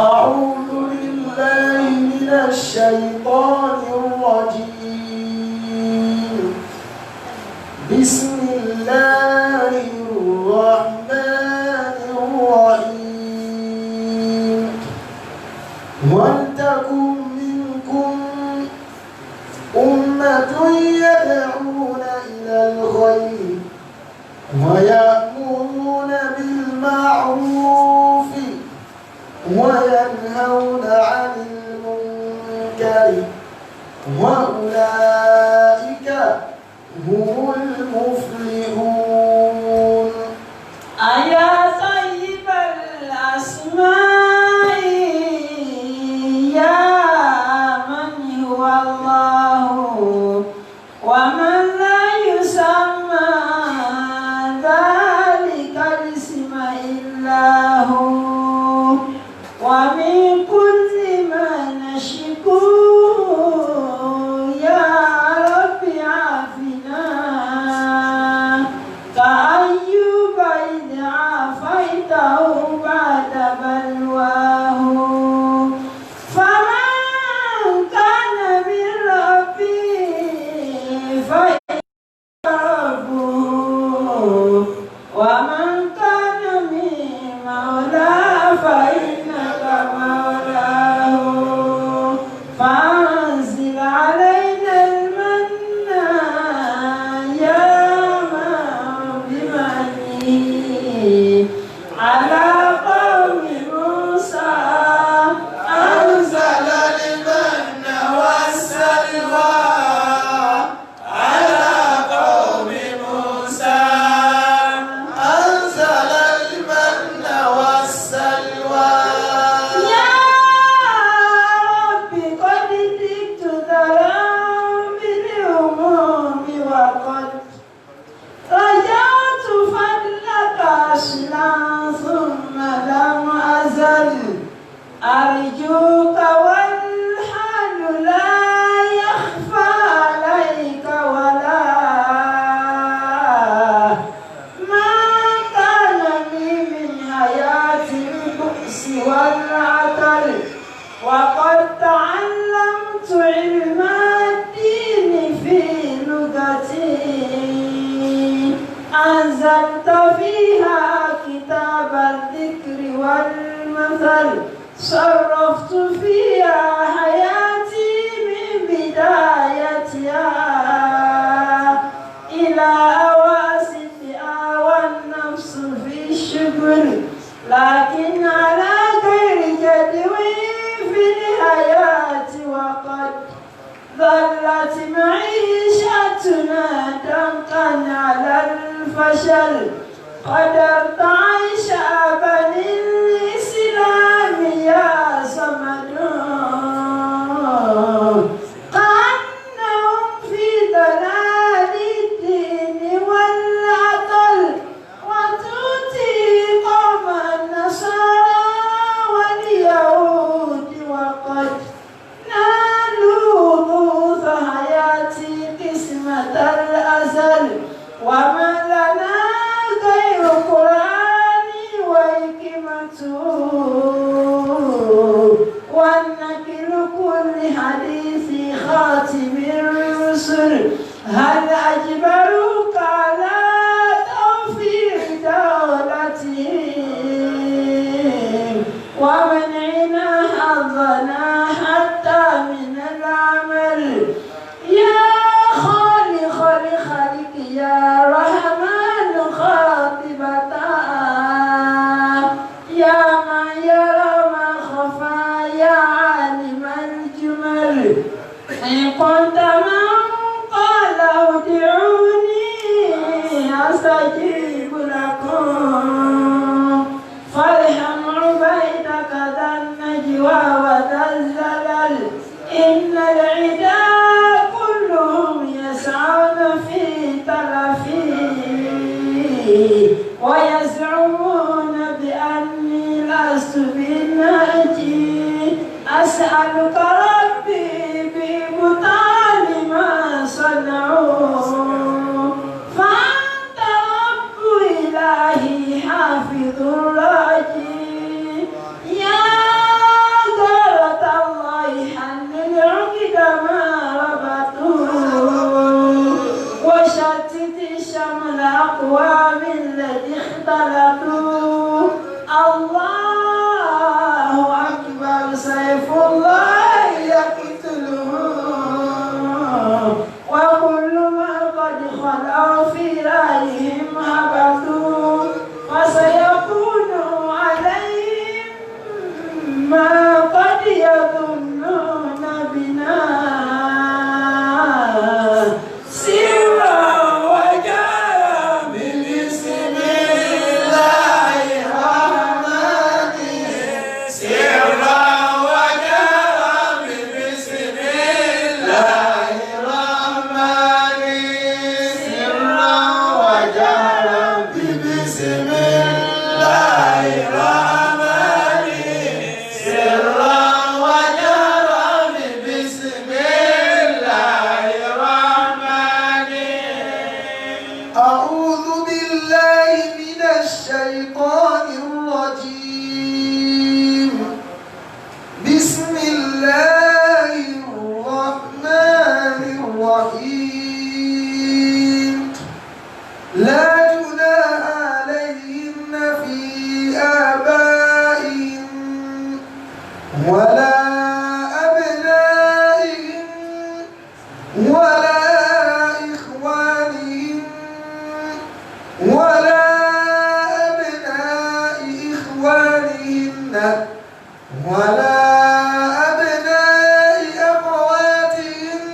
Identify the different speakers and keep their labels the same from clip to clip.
Speaker 1: أعوذ بالله من الشيطان الرجيم. بسم الله الرحمن الرحيم. ولتكن منكم أمة يدعون إلى الخير ويأمرون بالمعروف وينهون عن المنكر وأولئك هم المفلحون.
Speaker 2: أيا طيب الأسماء يا من هو الله ومن لا يسمى ذلك الاسم إلا هو ومن كل ما نشكو يا رب عافنا كأيوب إذ عافيته بعد بلواه فمن كان من ربي فإنه ومن كان من مولاه فإنك مولاه فأنزل علينا المن يا من بمنه على قوم موسى
Speaker 1: أنزل المن والسلوى على قوم موسى. أنزل المن والسلوى.
Speaker 2: يا رب قد جئت ذرا بالهموم وقد رجعت فضلك أصلا ثم لم أزل أرجوك والحال لا يخفى عليك ولا ما كان لي من حياة البؤس والعطل وقد تعلمت علم الدين في لغتي أنزلت فيها كتاب الذكر والمثل صرفت فيها حياتي من بدايتها إلى أواسطها والنفس في الشغل لكن على غير جدوى في الحياة وقد ظلت معيشتنا دمقا على الفشل قدرت عيش بني الإسلام يا صمد كأنهم في ضلال الدين والعطل وتؤتي قوم النصارى واليهود وقد نالوا ضوء حياتي قسمة الأزل وما لنا غير قرآن وحكمته ونكل كل حديث خاتم الرسل هل أجبروك على توفير دولتهم ومنعنا حظنا حتى من العمل يا خالق الخلق يا رحمن خاطبتا يا من يرى ما خفى يا عالم الجمل إن كنت من قال ادعوني أستجيب لكم فارحم عبيدك ذا النجوى وذا الزلل إن العدا كلهم يسعون في تلفي ويزعمون بأني لست بالناجي أسألك ربي ببطال ما صنعوا فأنت رب إلهي حافظ الراجي يا ما قد يظنون بنا سرا وجهرا
Speaker 1: بسم الله الرحمن سرا وجهرا بسم الله الرحمن سرا وجهرا بسم الله الرحمن سرا وجهرا بسم الله الرحمن أعوذ بالله من الشيطان الرجيم بسم الله الرحمن الرحيم لا جناح عليهن في آبائهن ولا أبنائهن ولا إخوانهن ولا أبناء إخوانهن ولا أبناء أخواتهن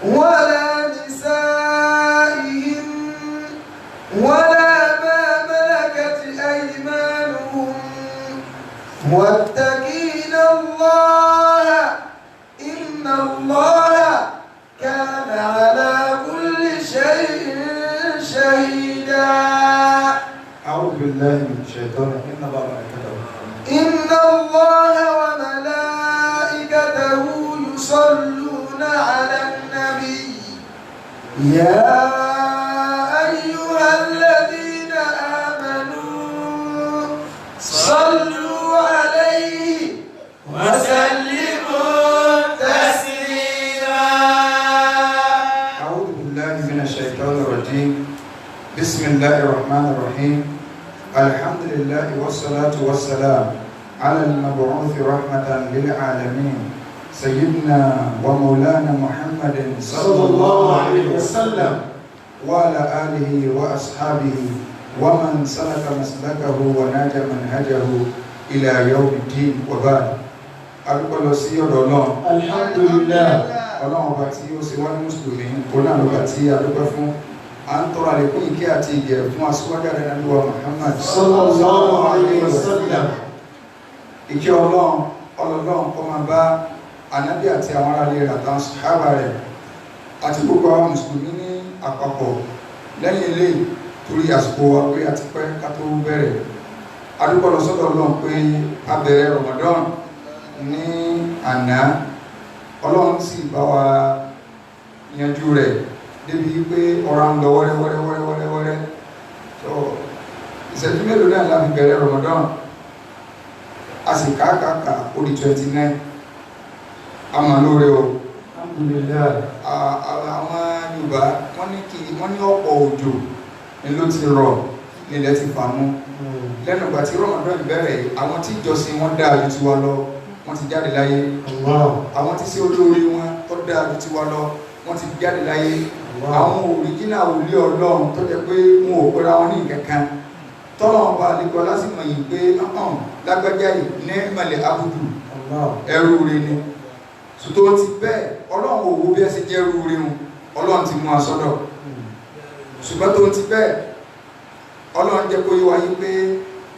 Speaker 1: ولا نسائهن ولا ما ملكت أيمانهم واتقين الله إن الله كان على كل شيء شهيدا
Speaker 3: أعوذ بالله من الشيطان إن الله
Speaker 1: وملائكته يصلون على النبي يا أيها الذين آمنوا صلوا عليه وسلموا تسليما
Speaker 3: أعوذ بالله من الشيطان الرجيم بسم الله الرحمن الرحيم الحمد لله والصلاة والسلام على المبعوث رحمة للعالمين سيدنا ومولانا محمد صلى الله عليه وسلم وعلى آله وأصحابه ومن سلك مسلكه وناج منهجه إلى يوم الدين وبعد أقول سيد الله
Speaker 1: الحمد لله
Speaker 3: ọlọ́run ọba tí ó ṣe wá ní mùsùlùmí onáàlọ́ba tí a dúpẹ́ fún a ń tọrọ àlékún ìkẹ́ àti ìgẹ̀ fún aṣíwájú àdánilúwa Muhammad
Speaker 1: sallallahu alaihi wasallam
Speaker 3: ìkẹ́ ọlọ́run kó máa bá ànábì àti àwọn aráalé rẹ̀ àtàwọn sàhábà rẹ̀ àti gbogbo àwọn mùsùlùmí ní àpapọ̀ lẹ́yìn ilé torí àsìkò wa pé àti pẹ́ ká tó bẹ̀rẹ̀ a dúpẹ́ lọ sọ́dọ̀ ọlọ́run pé a bẹ̀rẹ̀ Ramadan ní àná ọlọ́run sì bá wa yanjú rẹ̀ débi pé ọ̀rá ń lọ wẹ́rẹ́wẹ́rẹ́wẹ́rẹ́ so ìṣẹ́jú mélòó náà la fi bẹ̀rẹ̀ Ramadan a sì káàkàkà ó di 29 a mọ̀ lóore o
Speaker 1: alhamdulillah
Speaker 3: àwọn Yorùbá wọ́n ní ọ̀pọ̀ òjò ni ló ti rọ̀ nílẹ̀ ti fàmú lẹ́nu ìgbà tí Ramadan bẹ̀rẹ̀ àwọn tí ìjọsìn wọn dáa ju tiwa lọ wọ́n ti jáde láyé àwọn tí sí olórí wọn tó dáa ju tiwa lọ wọ́n ti jáde láyé àwọn òrìjínà òlé Ọlọ́run tó jẹ́ pé wọn ò pera wọn ní kankan tọ́lọ̀ ọba àlejò lásìmọ̀ yìí pé lágbájá yìí ní ìmọ̀lẹ̀ abudu ẹrú rẹ̀ ni ṣùgbọ́n ti bẹ́ẹ̀ Ọlọ́run òwò bí ẹ ṣe jẹ́ ẹrú rẹ̀ wọn Ọlọ́run ti mú asọ́dọ̀ ṣùgbọ́n tó ti bẹ́ẹ̀ Ọlọ́run jẹ́ kó yé wa yìí pé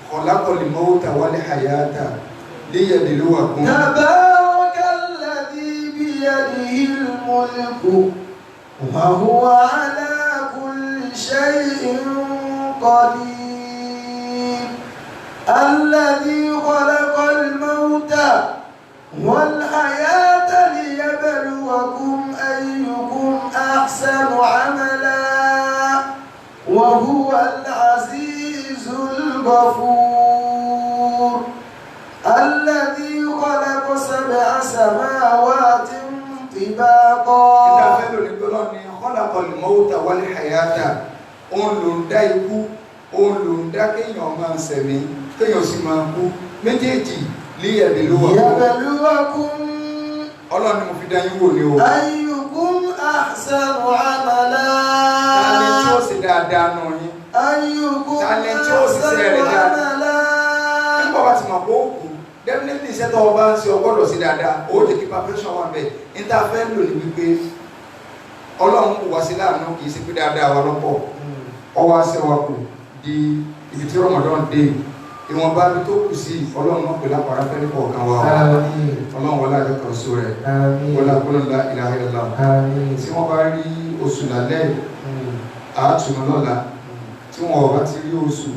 Speaker 3: khalaqal mawta wal hayata liyabluwakum.
Speaker 1: Tabarakal-ladhi biyadihil mulku wa huwa ala kulli shay'in qadir. Alladhi khalaqal mawta wal hayata liyabluwakum ayyukum ahsanu amala wa huwa al-azizul ghafur. الذي خلق 7 سماوات طباقا.
Speaker 3: ìdá fẹ́lò ní gbọ́lọ́ ni khalaqal mawta wal hayata òun ló ń dá ikú òun ló ń dá kéèyàn máa ṣẹ̀mí kéèyàn sì máa kú méjèèjì
Speaker 1: liyabluwakum.
Speaker 3: Ọlọ́run ni mo fi dá yín wò ní o.
Speaker 1: ayyukum ahsanu amala.
Speaker 3: tálẹ̀ tí ó sì dáadáa nù yín.
Speaker 1: ayyukum
Speaker 3: tálẹ̀ tí ó sì sẹ́rẹ̀ dáadáa. bọ́ bá ti mọ̀ pé ó kù definitely iṣẹ́ tó ọba ń ṣe ọgbọ́dọ̀ sí dáadáa ó jẹ́ kí preparation wà bẹ́ẹ̀ interfẹ́ lò ní wípé ọlọ́run kò wá sí láàánú kì í ṣe pé dáadáa wa lọ́pọ̀ ọwọ́ àṣẹ wa kù di ibi tí Ramadan dé ìwọ̀nba bí tó kù sí ọlọ́run náà pè lápára fẹ́ nípa ọ̀kan wa ọlọ́run wọlé àjọ kan só rẹ̀ wọlé àgbọ̀nlá ilaha illallah tí wọ́n bá rí oṣù lálẹ́ àátùnú lọ́la tí wọ́n bá ti rí oṣù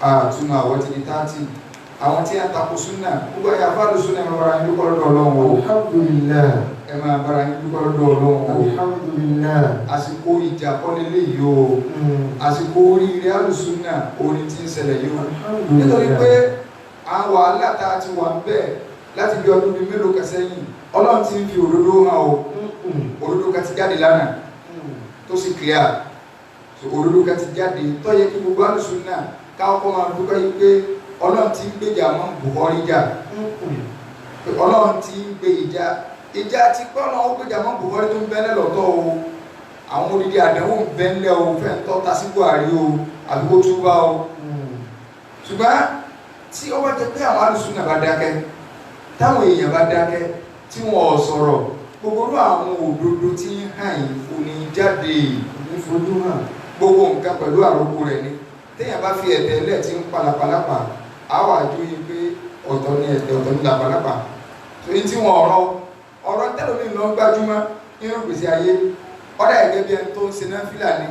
Speaker 3: àátùnú àwọ̀ ti di 30 àwọn tí a tako súnà gbogbo ẹ̀yà fáàlù súnà ẹ̀mọ̀ bára yín dúpọ́ lọ́dọ̀ ọlọ́run o
Speaker 1: alhamdulillah
Speaker 3: ẹ̀mọ̀ bára yín dúpọ́ lọ́dọ̀ ọlọ́run o
Speaker 1: alhamdulillah
Speaker 3: àsìkò ìjà kọ́lélé yìí o àsìkò oríire alùsúnà orí tí ń ṣẹlẹ̀ yìí o nítorí pé àwọn wàhálà tá a ti wà ń bẹ̀ láti bí ọdún bíi mélòó kan sẹ́yìn ọlọ́run ti ń fi òdodo hàn o òdodo kan ti jáde lánàá tó sì clear òdodo kan ti jáde tó yẹ kí gbogbo alùsúnà káwọn kọ́ máa dúpẹ́ yìí pé ọlọ́run ti ń gbèjà mọ́ Buhari jà ọlọ́run ti ń gbé ìjà ti pé ọlọ́run ó gbèjà mọ́ Buhari tó ń bẹ́lẹ̀ lọ́tọ̀ o àwọn odidi àdánwò ń bẹ́lẹ̀ o fẹ́ ń tọ́ta sí Buhari o àbí kó túbá o ṣùgbọ́n tí ó bá jẹ́ pé àwọn alùsùnà bá dákẹ́ táwọn èèyàn bá dákẹ́ tí wọ́n sọ̀rọ̀ gbogbo àwọn òdodo tí ń hàn yìí kò ní jáde ìfojú hàn gbogbo nǹkan pẹ̀lú àròkù rẹ̀ ni téèyàn bá fi ẹ̀tẹ̀ lẹ̀ tí ń palapalapa àwọn àjò yìí pé ọ̀tọ̀ ní ẹ̀tẹ̀ ọ̀tọ̀ ní làpalapa torí tí wọ́n ọ̀rọ̀ tẹ́lómi lọ gbájúmọ́ nínú gbèsè ayé ọ̀dà ẹ̀gẹ́ bí ẹni tó ń ṣe náà fìlà ni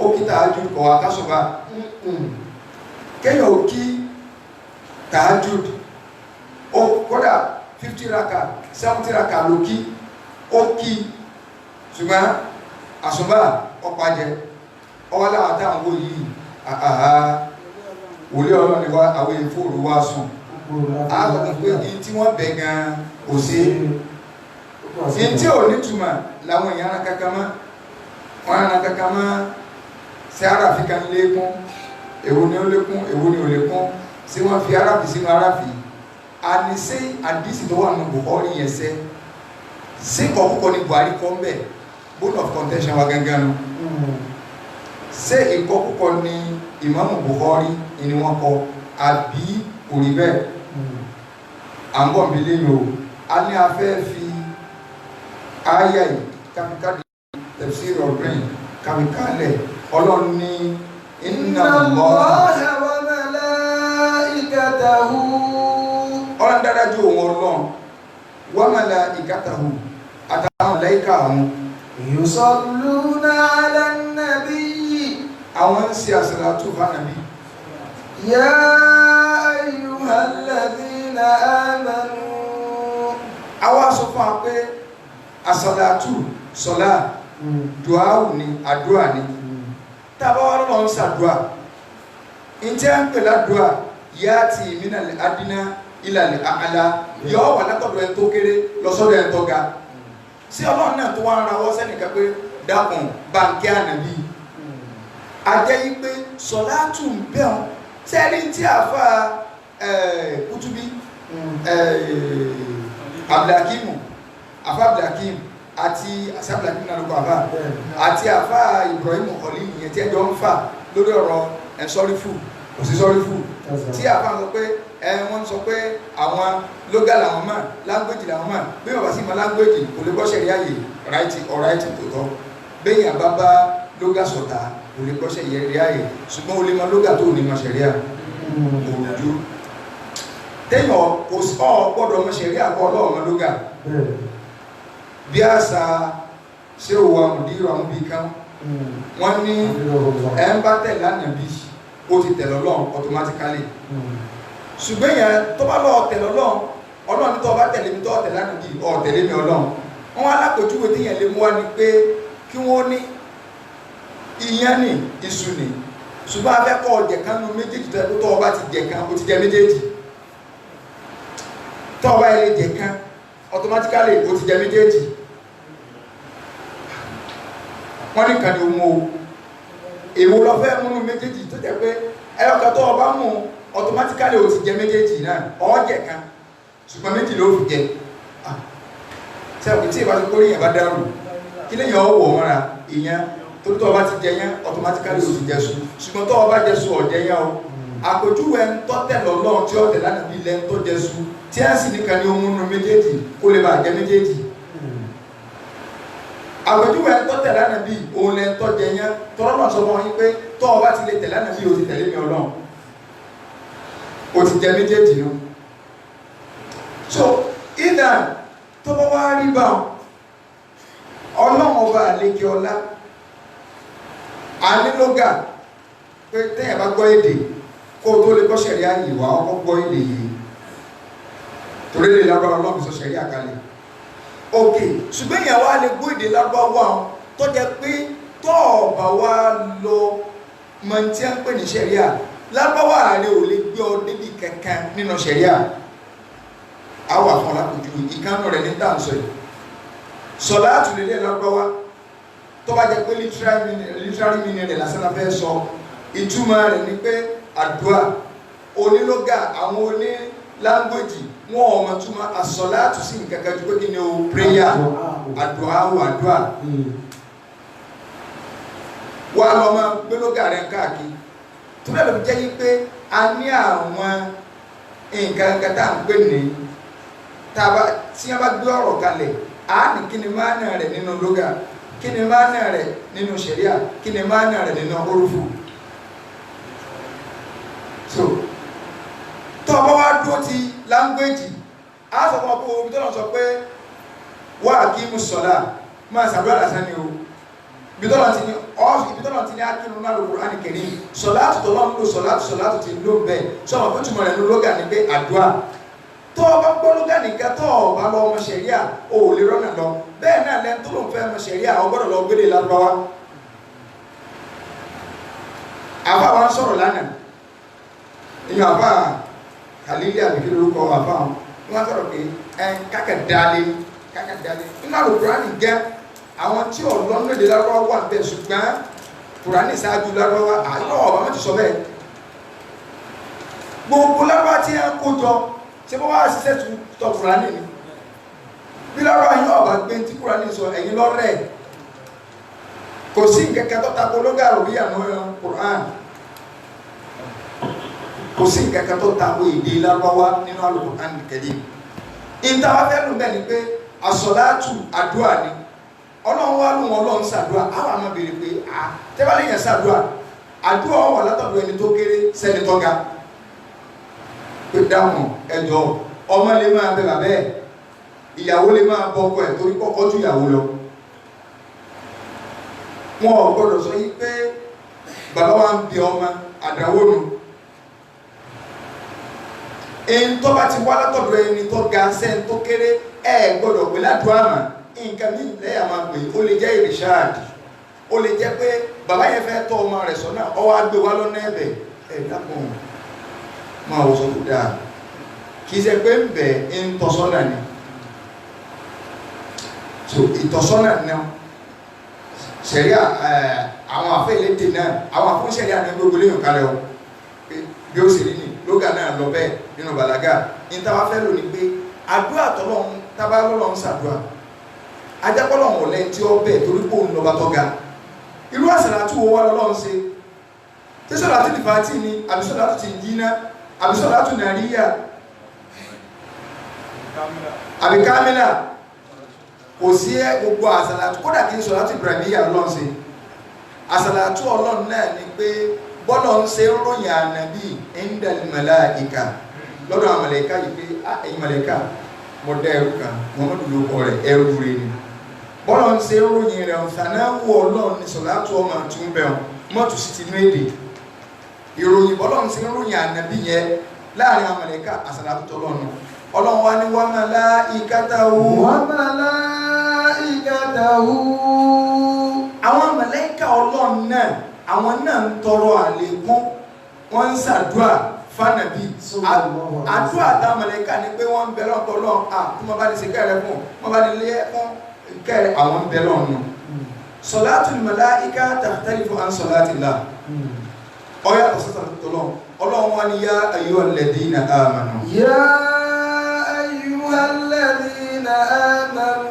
Speaker 3: ó kí tààjú kọ̀ wá kásùbà kéèyàn ò kí tààjú ó kódà 50 raka 70 raka ló kí ó kí ṣùgbọ́n àsùbà ọ̀pàjẹ ọwọ́ láwọn táwọn wò yìí wòlé ọlọ́ni wá àwọn ìfòòrò wá sùn àgbàgbà pé ní tí wọ́n bẹ̀ gan kò sí ní tí ò ní túmọ̀ láwọn èèyàn ara kankan mọ́ wọ́n ara kankan mọ́ sí aráàfi kan lékún èwo ni ó lékún èwo ni ò lékún sí wọ́n fi aráàfi sínú aráàfi àníṣe àdísì tó wà nù Buhari yẹn sẹ́ sí kọ̀ọ̀kọ̀ ni Buhari kọ́ ń bẹ̀ bone of contention wa gangan nu ṣé ìkọkúkọ ni Ìmáàmù Bukhari ni wọ́n kọ àbí kò rí bẹ́ẹ̀ à ń bọ̀ mí lẹ́yìn o a ní a fẹ́ fi ayé yìí káfíkádì tafsir ọ̀gbìn káfíkálẹ̀ ọlọ́run ní inna Allaha
Speaker 1: wa malaikatahu
Speaker 3: ọlọ́run dáadáa ju òun ọlọ́run wa malaikatahu àtàwọn màláíkà àwọn
Speaker 1: yusalluna ala nabi
Speaker 3: àwọn ń ṣe àsàlátù fánàbí
Speaker 1: ya ayyuhalladhina amanu
Speaker 3: àwọn sọ fún wa pé àsàlátù sọlá dùáwù ni àdúrà ni tàbá wà lọ́nà ń sàdúrà ìjẹ́ ń pè ládùúà yá ti ìmínàlẹ̀ adínà ìlàlẹ̀ àkàlà yọ wà látọ̀dọ̀ ẹ̀ tó kéré lọ́sọ́dọ̀ ẹ̀ tó ga sí ọlọ́run náà tó wá ń rawọ́ sẹ́nìkan pé dákun báńkì ànàbí ajẹ́ yí pé sọ̀látù ń bẹ̀ ọ́n tẹ́rí tí àfa Kutubi Abdulhakim àfa Abdulhakim àti Abdulhakim náà ló kọ́ àfa àti àfa Ibrahim Khalil yẹn tí ẹjọ́ ń fà lórí ọ̀rọ̀ sọ́rífù kò sí sọ́rífù tí àfa sọ pé wọ́n sọ pé àwọn lóga làwọn mọ̀ láńgbèjì làwọn mọ̀ bí wọ́n bá sì mọ láńgbèjì kò lè gbọ́ sẹ̀rí ààyè ọ̀ráìtì tó tọ́ bẹ́ẹ̀ yàn bá lóga sọ̀tà kò lè gbọ́ sẹ̀rí ààyè ṣùgbọ́n o lè mọ lóga tó ní mọ sẹ̀rí à òrùjú téèyàn kò sọ gbọ́dọ̀ mọ sẹ̀rí àkọ́ ọlọ́ọ̀mọ lóga bí àṣà ṣé òwò àmùdírò àwọn bíi kan wọ́n ní ẹ̀ ń bá tẹ̀ lánàá bí ó ti tẹ̀ lọ́lọ́run automatically ṣùgbọ́n yẹn tó bá lọ́ọ̀ tẹ̀lé ọlọ́run ní tó bá tẹ̀lé mi tó tẹ̀lé àná bí ọ̀ tẹ̀lé mi ọlọ́run wọn alákòjúwe tí yẹn lè mú wa ni pé kí wọ́n ní iyán ní iṣu ní ṣùgbọ́n afẹ́kọ̀ ọ̀jẹ̀ kan nu méjèèjì tó ẹ̀kọ́ tó ọba ti jẹ kan ó ti jẹ méjèèjì tó ọba yẹn lè jẹ kan automatically ó ti jẹ méjèèjì wọ́n ní kan ní ohun o èwo lọ fẹ́ múnú méjèèjì tó jẹ́ pé ẹ̀yọ̀kan tó ọba mú automatically o ti jẹ méjèèjì náà ọ̀ọ́jẹ̀ kan ṣùgbọ́n méjì ló fi jẹ sẹ́wọ̀n tí ìbá ti kórè yẹn bá dárò kí lèyàn ọwọ́ mọ́ra ìyẹn tó tọ́ ọba ti jẹ yẹn automatically o ti jẹ sùn ṣùgbọ́n tọ́ ọba jẹ sùn ọ̀jẹ̀ yẹn o àpèjúwe ń tọ́tẹ̀ lọ́lọ́run tí ó tẹ̀lé ànábì lẹ́nu tó jésù tí a sì nìkan ní ohun nínú méjèèjì kó lè bàa jẹ méjèèjì àpèjúwe ń tọ́tẹ̀ lánàbì òun lẹ́ ń tọ́jẹ yẹn tọ́rọ́ náà sọ fún yín pé tọ́ ọ bá ti lè tẹ̀lé ànábì o ti tẹ̀lé mi ọlọ́run o ti jẹ méjèèjì nù so ìdá tó bá wá rí bá ọlọ́run ọba àlejò ọlá ànílógà pé téèyàn bá gbọ́ èdè kó o tó lè gbọ́ sẹ̀rí àyè wá ọkọ̀ gbọ́ èdè yìí torí lè lágbára ọlọ́run sọ sẹ̀rí àkàlẹ̀ ok ṣùgbọ́n èèyàn wá lè gbọ́ èdè lágbáwá tó jẹ́ pé tó ọ̀bà wá lọ mọ tí a ń pè ní sẹ̀rí à lágbáwá rẹ ò lè gbé ọ débi kankan nínú sẹ̀rí à àwọn àfọ̀n lápòjú ìkànnì rẹ̀ ní tàǹsọ̀ yìí sọ̀lá àtúndínlẹ̀ lágbáwá tó bá jẹ́ pé literary meaning rẹ̀ lásán la fẹ́ sọ ìtumọ̀ rẹ̀ ni pé àdúà onílógà àwọn oní language wọn ò mọ̀ túmọ̀ àsọ̀lá àtúnṣe nǹkan kan ju pé kí ni o prayer àdúà wà lọ́mọ gbélógà rẹ̀ káàkiri tó bẹ́ẹ̀ ló fi jẹ́ yí pé a ní àwọn nǹkan kan tá à ń pè ní tí wọ́n bá gbé ọ̀rọ̀ kalẹ̀ a ní kí ni máa nà rẹ̀ nínú lógà kí ni máa nà rẹ̀ nínú ṣẹ̀ríà kí ni máa nà rẹ̀ nínú orúfù so tó bá wá dúró ti láńgbéjì á sọ fún ọkọ̀ omi tó lọ sọ pé wà kí mú sọ̀lá máa sàbúrà lásán ni o ibi tó lọ ti ní akínú náà lóko á ní kẹrí sọ̀lá tó lọ́n lò sọ̀lá tó ti lò bẹ́ẹ̀ sọ̀rọ̀ pé túmọ̀ rẹ̀ ní lógà ní pé àdúrà tó o bá gbọ́ lógà nìkan tó o bá lọ ọmọ ṣẹ̀ríà o ò lè rọ́nà lọ bẹ́ẹ̀ náà lẹ́nu tó lòun fẹ́ ọmọ ṣẹ̀ríà o gbọ́dọ̀ lọ gbélé lárúbáwá àbá wa sọ̀rọ̀ lánàá ìyàn àbá kàlílì àbíkí lórúkọ àbá wọn sọ̀rọ̀ pé kákàdálé nínú àrùn kùránì jẹ́ àwọn tí ọ̀lọ́nà èdè lárúbáwá wà bẹ́ẹ̀ ṣùgbọ́n kùránì ṣáájú lárúbáwá àlọ́ ọ̀bá wọn ti sọ bẹ́ẹ̀ gbogbo lárúbáwá tí wọ́n kó jọ ṣé bọ́ wá ṣiṣẹ́ tọ kùránì ni bí lárúbáwá yín ọ̀bá gbé tí kùránì sọ ẹ̀yìn lọ́rẹ̀ kò sí nkẹ́kẹ́ tó tako lóga àròbíyà náà kùránì kò sí nkẹ́kẹ́ tó tako èdè lárúbáwá nínú Al-Qur'an Al-Karim ìta wá fẹ́ lù bẹ́ẹ̀ ni pé àsọ̀láàtù àdúrà ni ọlọ́run wá lù wọn ọlọ́run ṣàdúrà àwọn àmọ́ béèrè pé tẹ́wálé yẹn ṣàdúrà àdúrà wà látọ̀dọ̀ ẹni tó kéré sẹ́ni tó ga pé dáhùn ẹjọ́ ọmọ lè máa bẹ bàbá ẹ̀ ìyàwó lè máa bọ ọkọ ẹ̀ torí kọ́kọ́ ju ìyàwó lọ wọn ò gbọdọ̀ sọ yí pé bàbá wa ń bi ọmọ àdáwó nù èyí tó bá ti wá látọ̀dọ̀ ẹni tó ga sẹ́ni tó kéré ẹ̀ gbọdọ̀ pé ládùúgbò àmà nǹkan mí lẹ́yà máa pè ó lè jẹ́ ìrìṣáàdì ó lè jẹ́ pé bàbá yẹn fẹ́ tọ́ ọmọ rẹ̀ sọ́nà ọwọ́ agbé wa lọ́nà ẹ̀bẹ̀ ẹ̀ dákun máa wò sọ tó dáa kì í ṣe pé ń bẹ̀ ń tọ́sọ́nà ni so ìtọ́sọ́nà náà sẹ̀ríà àwọn afẹ́lẹ́dẹ̀ náà àwọn afúnṣẹ̀ríà ní gbogbo léyìn kalẹ̀ o bí ó sì rí ni lóga náà lọ bẹ́ẹ̀ nínú bàlágà ní táwa fẹ́ lò ní pé àdúrà tọ́lọ́run tábà lọ́lọ́run ṣàdúrà ajápọ́lọ́run ò lẹ́yìn tí ó bẹ́ẹ̀ torí pé òun lọ́ba tó ga irú àsàlátù wo wá lọ́lọ́run ṣe tí sọ́látù ní fàátì ni àbí sọ́látù ti yíná àbí sọ́látù nàríyà àbí kámílà kò sí gbogbo àsàlátù kódà kí n sọ́látù Ibrahimiyya lọ́lọ́run ṣe àsàlátù ọlọ́run náà ni pé bọ́lọ̀ ń ṣe ròyìn ànàbí indal màláìka lọ́dọ̀ àwọn màláìka yìí pé ẹ̀yin màláìka mọ̀ dá ẹrú kan Muhammadu ló kọ rẹ̀ ẹrú rẹ̀ ni bọ́lọ̀ ń ṣe ròyìn rẹ̀ ọ̀sánàwó ọlọ́run ní sọ̀látù ọmọ àtún bẹ̀rùn mọ́tò sí ti nú èdè ìròyìn bọ́lọ̀ ń ṣe ròyìn ànàbí yẹn láàrin àwọn màláìka àsàlátù tọ́lọ́run ọlọ́run wá ní wa malaikatahu àwọn màláìka ọlọ́run náà àwọn náà ń tọrọ àlékún wọ́n ń ṣàdúrà fánàbí àdúrà táwọn màláíkà ní pé wọ́n ń bẹ lọ́tọ̀ lọ́n tí wọ́n bá ní ṣe kẹ́rẹ̀ fún wọ́n bá ní lé fún kẹ́rẹ̀ àwọn ń bẹ lọ́nà salatul màláíkà takhtalifu an salatillah ọ̀yà ọ̀sán tọ́lọ́ ọlọ́run wá ní yá ayyuhal ladhina amanu
Speaker 1: yá ayyuhal ladhina amanu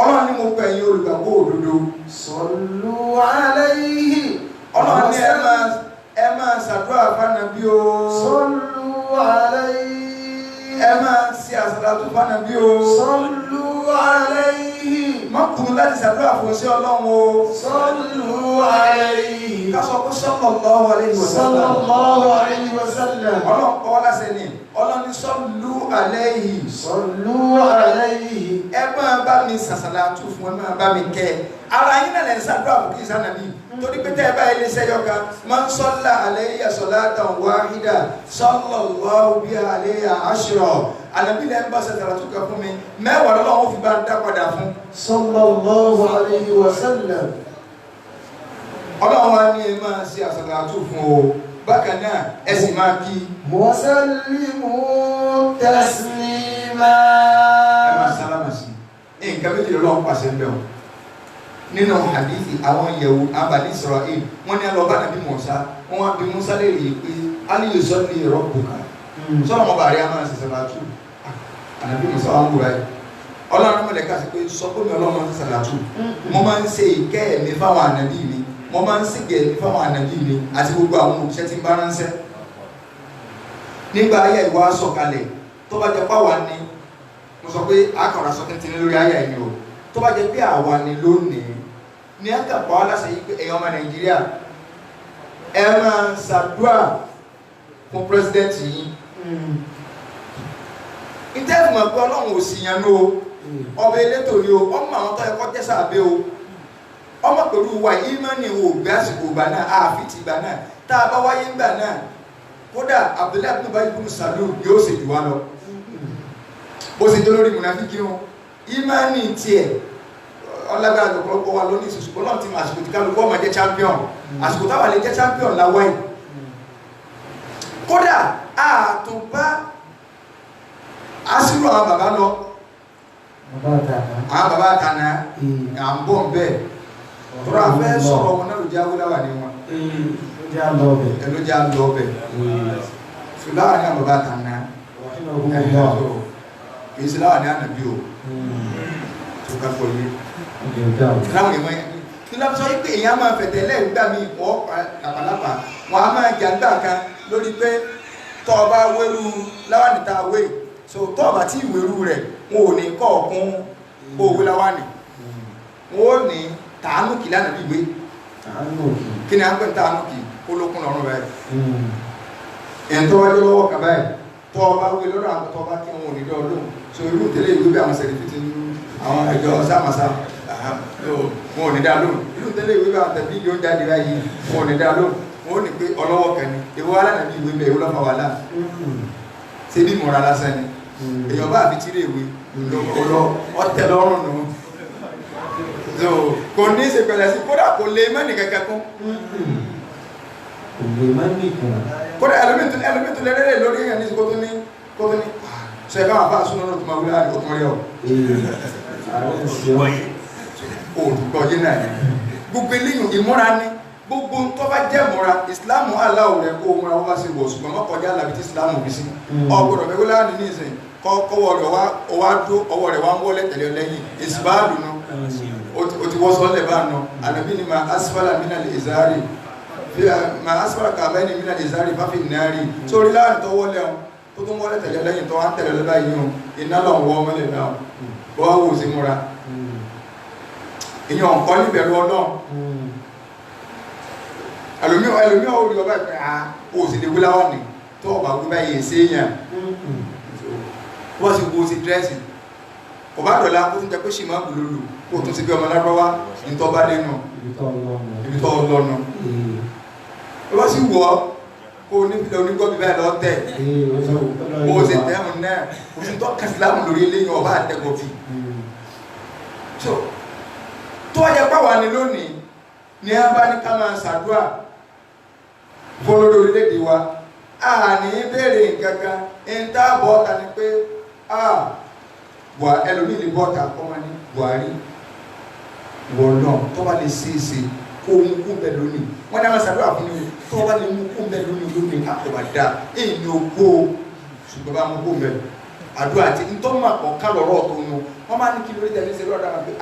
Speaker 3: ọlọ́run ní mo pẹ̀ yín olùgbàgbọ́ òdodo
Speaker 1: sallu alayhi
Speaker 3: ọlọ́run ní ẹ máa máa ṣàdúrà fánàbí o.
Speaker 1: صلوا عليه
Speaker 3: ẹ máa ṣe àsàlátù fánàbí o.
Speaker 1: صلوا عليه
Speaker 3: má kùn láti ṣàdúrà fún sí ọlọ́run o.
Speaker 1: صلوا عليه
Speaker 3: ká sọ pé sallallahu alaihi
Speaker 1: صلى
Speaker 3: wasallam.
Speaker 1: الله عليه وسلم
Speaker 3: ọlọ́run kọ́ wá láṣẹ ni ọlọ́run ní sallu alaihi.
Speaker 1: صلوا عليه
Speaker 3: ẹ máa bá mi ṣàsàlátù fún ẹ máa bá mi kẹ́ ara yín náà lẹ́ ń ṣàdúrà fún kí sànàbí torí pé tẹ́ ẹ bá ilé iṣẹ́ yọka man salla alayya salatan wahida sallallahu biha alayya ashra ànàbí lẹ́ ń bá ṣàsàlátù kan fún mi mẹ́wàá lọ́wọ́ fi bá ń dá padà fún.
Speaker 1: صلى الله عليه وسلم
Speaker 3: ọlọ́run wa ní ẹ máa ṣe àsàlátù fún o bákan náà ẹ sì máa kí
Speaker 1: وسلموا تسليما
Speaker 3: ẹ máa sálámà sí nǹkan méjì lọ́wọ́ pàṣẹ ń bẹ̀ wọ́n nínú hadithi àwọn yẹ̀wò abàdí Israel wọ́n ní alọ́ba nàbí Mùsá wọ́n wá bí Mùsá lè rí i pé aliyu sọ ní rabbuka sọ́nà ọmọ bàrí àmà ṣàṣàlátù ànàbí Mùsá wà ń wúra yìí ọlọ́run mọ̀lẹ́ka sí pé sọ pé mi ọlọ́run ṣàṣàlátù mo máa ń ṣe ìkẹ́ ẹ̀mí fáwọn ànàbí mi mo máa ń ṣègbè ẹ̀mí fáwọn ànàbí mi àti gbogbo àwọn òṣìṣẹ́ tí ń bá ránṣẹ́ nígbà ayé ìwà sọ̀kalẹ̀ tó bá jẹ́ pàwọ́ ni mo sọ pé akọ̀rọ̀ sọ́kẹ́ ti ní lórí ayé ẹ̀yìn o tó bá jẹ́ pé àwa ni lónìí ní àkàpọ̀ aláṣẹ yìí pé ẹ̀yin ọmọ Nàìjíríà ẹ máa ṣàdúrà fún pírẹsidẹ́ǹtì yìí ìtẹ́fùmọ̀ pé ọlọ́run ò sì yan ní o ọba elétò ni o ọmọ àwọn tó ẹkọ́ jẹ́ sàbẹ́ o ọmọ pẹ̀lú wa ìmánì wo gbé àsìkò ìgbà náà àfi ti ìgbà náà tá a bá wáyé ńgbà náà kódà Abdullahi ibn Ubay ibn Salul yóò ṣèjú wa lọ bó ṣe jẹ́ lórí mùnàfíkì wọn ìmánì tiẹ̀ ọlágbára lọ́pọ̀lọpọ̀ wa lónìí ìṣòṣùpọ̀ náà ti mọ àsìkò tí kálukú ọmọ jẹ́ champion àsìkò táwà lè jẹ́ champion láwáì kódà àtúnbá àṣírò àwọn bàbá lọ àwọn bàbá àtànà à ń bọ̀ bẹ́ẹ̀ tọ́rọ àfẹ́ sọ̀rọ̀ wọn náà ló jẹ́ awúláwà ní wọn ẹló jẹ́ àlọ́ ọbẹ̀ fìláwà ní àwọn bàbá àtànà kìí sí láwà ní ànàbí o tó kápọ̀ yé láwọn ìmọ̀ kí ló sọ pé èèyàn máa fẹ̀tẹ̀ lẹ́gbà mi ọ̀ làpàlàpà wọn a máa jà gbà kan lórí pé tọ́ ọ bá wẹ́rú láwàní tá a wé so tọ́ ọ bá tí ìwérú rẹ̀ wọn ò ní kọ́ ọ̀kún owó láwàní wọn ò ní tàánù kì lánàá bí ìwé kí ni à ń pè tàánù kì olókun lọ́rùn rẹ̀ ẹ̀ ń tọ́wájú lọ́wọ́ kàbá ẹ̀ tọ́ ọ bá wé lọ́dọ̀ àwọn tọ́ bá kí wọn ò ní dọ́ lóhùn so irú tẹ̀lé ìwé bí àwọn sẹ̀rẹ̀fìtì àwọn ẹjọ́ sáàmàsá wọn ò ní dá lóhùn irú tẹ́lẹ̀ ìwé bá tẹ̀bí yóò jáde báyìí wọn ò ní dá lóhùn wọn ò ní pé ọlọ́wọ́ kẹni èwo alánàbí ìwé bẹ̀ èwo lọ́fà wà láà ṣe bí mọ̀ra lásán ni èèyàn bá àfi tíre ìwé ọtẹ lọ́rùn nù so kò ní í ṣe pẹ̀lẹ́ sí kódà kò lè mẹ́nì kankan kún kódà ẹlòmí tó lẹ́rẹ́rẹ́ lórí èèyàn ní kótó ní ṣe káwọn àbá àsúná náà tó máa wúlá ní òtún rí ọ òdùkọ yé náà ní gbogbo eléyìn ìmúra ní gbogbo tó bá jẹ́ múra ìsìláàmù aláwọ̀ rẹ̀ kó múra wọ́n bá sí wọ̀ ṣùgbọ́n mọ́ kọjá àlàbí tí ìsìláàmù bí sí ọgbọ̀dọ̀ mẹ́wọ́ láàrin ní ìsìn kọ́wọ́ rẹ̀ wá dó ọwọ́ rẹ̀ wá ń wọ́lẹ̀ tẹ̀lé lẹ́yìn ìsìbáàlù nù ó ti wọ́ sọ́lẹ̀ bá nù ànàbí ni ma asfala mina lè ìzárì ma asfala kàbẹ́ ni mina lè ìzárì fáfi nàárì sórí láàrin tó wọ́lẹ̀ tó tún wọ́lẹ̀ tẹ̀lé lẹ́yìn tó wá ń tẹ̀lé lọ́lá yìí iná lọ wọ́ mọ́lẹ̀ náà wọ́n wò sí múra èèyàn kọ́ níbẹ̀rù ọlọ́run ẹlòmíọ̀ orí ọba ìpẹ́ ó sì lè wíláwọ́ ní tó ọba gbé báyìí èsè èèyàn wọ́n sì wo sí dírẹ́sì ọba dọ̀lá kó tún jẹ pé ṣì máa bù lòlù kó tún sí bí ọmọ lárọ́wá ní tó bá dénú ibi tó lọ́nu wọ́n sì wọ́ kó nífìlẹ̀ onígbọ́bí báyìí lọ tẹ̀ kó sì tẹ́mù náà kó sì tọ́ kẹsìlámù lórí eléyìn ọba àtẹ́gọ̀fì tó wájẹ pàwà ní lónìí ní a bá ní ká máa ṣàdúrà fún olórí orílẹ̀-èdè wa a ní bèèrè nǹkankan ń tá bọ́ọ̀ta ni pé ẹlòmí lè bọ́ọ̀ta kọ́mọ ní Buhari wọ̀lọ́ tó bá lè ṣeéṣe kó mú kú bẹ̀ lónìí wọ́n ní a máa ṣàdúrà fún ní tó bá lè mú kú bẹ̀ lónìí àkọ́bàdá èyí ni ògbó ṣùgbọ́n bá mú kú bẹ̀ àdúrà àti ntọ́mọ̀ ọ̀kan lọ́rọ̀ tó nu wọ́n máa ní kí lórí tẹ̀lé ṣe lọ́dọ̀ àwọn pé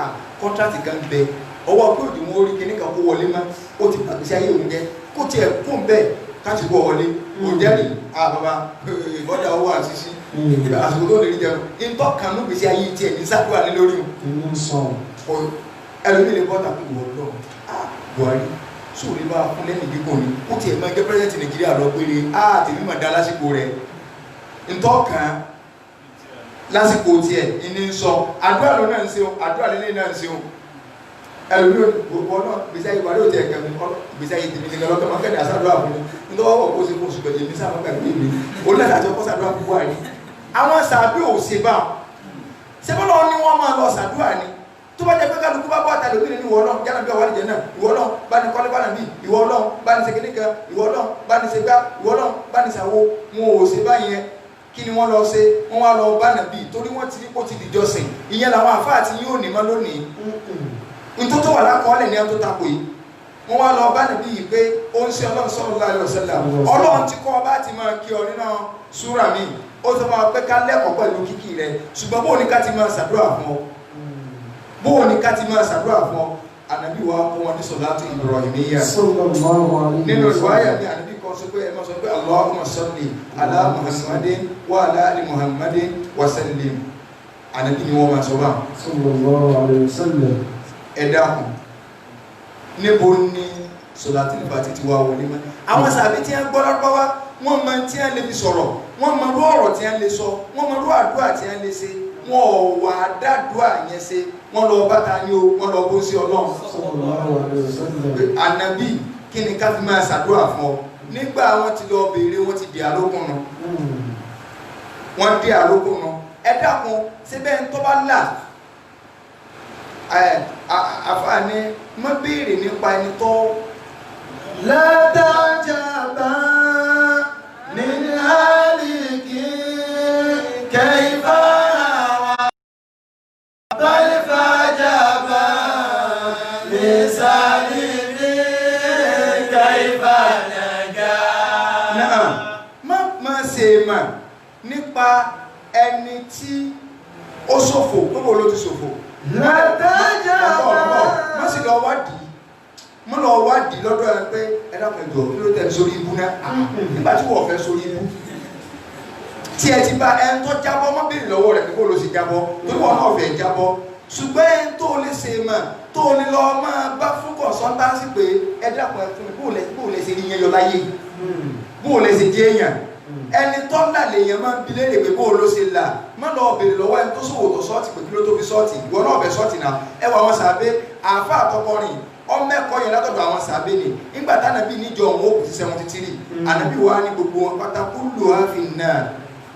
Speaker 3: kọ́ńtrátì kan bẹ ọwọ́ pé òdì wọn orí kíní kan kó wọlé mọ́ ó ti pàgbé sí ayé òun jẹ́ kó tiẹ̀ kó ń bẹ́ẹ̀ káàtì kó wọlé òjẹ́rì àbàbà ìbọ́dà owó àṣìṣí àsìkò tó lè rí jẹun ìtọ́ kan ló gbèsè ayé tiẹ̀ ní sádùá ní lórí ẹlòmí lè bọ́ta pé ìwọ lọ Buhari sóòrí bá fún lẹ́yìn gígùn ni ó tiẹ̀ máa jẹ́ pẹ́sidẹ̀ntì Nàìjíríà lọ péré tèmi mà dá lásìkò rẹ̀ ìtọ́ kan lásìkò tiẹ̀ ìní sọ àdúrà ló náà ń ṣe o àdúrà lélẹ̀ náà ń ṣe o ẹlòmí gbogbo náà gbèsè ayé Buhari ò tiẹ̀ kẹ́mi gbèsè ayé tèmi nìkan lọ́kẹ́ máa kẹ́ni àsádùá fún mi nítorí wọ́n kó ṣe fún oṣù pẹ̀lú èmi sábà gbàgbé mi olùdarí àti ọkọ̀ sàdúrà fún Buhari àwọn sàbí ò ṣe bá ṣẹ́fọ́lọ́ ni wọ́n máa lọ sàdúrà ni tó bá jẹ́ pé kálukú bá bọ́ àtàlẹ́ òbí nínú ìwọ náà yánà bí ọwọ́ àlejò náà ìwọ náà bá ní kọ́lé bá nà bí ìwọ náà bá ní segin nìkan ìwọ náà bá ní segbá ìwọ náà bá ní sàwó wọn ò ṣe báyẹn kí ni wọ́n lọ ṣe wọ́n wá lọ bá nà bí torí wọ́n ti ní kó ti dìjọsìn ìyẹn làwọn àfáà tí yóò ní mọ́ lónìí nítorí wà lákọọ́lẹ̀ ní ẹni tó takò yìí wọ́n wá lọ bá nà bí yìí pé ó ń ṣe Ọlọ́run sallallahu alaihi wasallam Ọlọ́run ti kọ́ bá ti máa kí ọ nínú súrà mi ó sọ máa pẹ́ ká lẹ́kọ̀ọ́ pẹ̀lú kíkì rẹ̀ ṣùgbọ́n bóun ní ká ti máa ṣàdúrà fún ọ bóun ní ká ti máa ṣàdúrà fún ọ ànábì wa kọ́ wọn ní sọ̀látù Ibrahimiyya nínú ìwáyà ní ànábì kan sọ pé ẹ máa sọ pé Allahumma salli ala Muhammadin wa ala ali Muhammadin wa sallim ànábì ni wọ́n máa sọ bá ẹ dákun níbo ní sọ̀látù ìfàtí ti wá wọlé mọ́ àwọn sàbí tí wọ́n gbọ́ lọ́pọ̀ wọ́n mọ tí wọ́n lè fi sọ̀rọ̀ wọ́n mọ irú ọ̀rọ̀ tí wọ́n lè sọ wọ́n mọ irú àdúrà tí wọ́n lè ṣe wọ́n ò wà dádúrà yẹn ṣe wọ́n lọ bàtà ní o wọ́n lọ bó sí Ọlọ́run ànábì kí ni ká fi máa ṣàdúrà fún ọ nígbà wọ́n ti lọ béèrè wọ́n ti di àlókùn nù wọ́n di àlókùn nù ẹ dákun síbẹ̀ ń tọ́ bá là àfààní má béèrè nípa ẹni tó
Speaker 1: látàjàbá min haliki kayfa bal fajaba lisalimi kayfa naga.
Speaker 3: má ṣe mà nípa ẹni tí ó ṣòfò gbogbo ló ti ṣòfò
Speaker 1: látàjàbá
Speaker 3: má sì lọ wádìí mo lọ wádìí lọ́dọ̀ ẹ pé ẹ̀dàkùn ẹ̀jọ̀ kí ló tẹ̀ sórí ibú náà nígbà tí wọ́n fẹ́ sórí ibú tí ẹ ti bá ẹ tó jábọ́ mọ́ bèèrè lọ́wọ́ rẹ̀ kó ló sì jábọ́ tó wọ́n náà fẹ́ jábọ́ ṣùgbọ́n ẹ tó lè ṣe mà tó lè lọ máa bá fún kọ̀ǹsọ́ntánsì pé ẹ̀dàkùn ẹ̀ fún mi bó lè ṣe rí yẹn yọ láyé bó lè ṣe jẹ́ èèyàn ẹni tó là lèèyàn máa ń bi léèrè pé bó ló ṣe là má lọ bèèrè lọ́wọ́ ẹni tó ṣòwò tó sọ́ọ̀tì pé kí ló tó fi sọ́ọ̀tì ìwọ náà bẹ sọ́ọ̀tì náà ẹ wà wọn sàbẹ àáfà àtọkọrin ọmọ ẹ̀kọ́ yẹn látọ̀dọ̀ àwọn sàbẹ ni nígbà tánàbí níjọ òun ó kù sí 73 ànábì wa ní gbogbo wọn pátá kullu hafin náà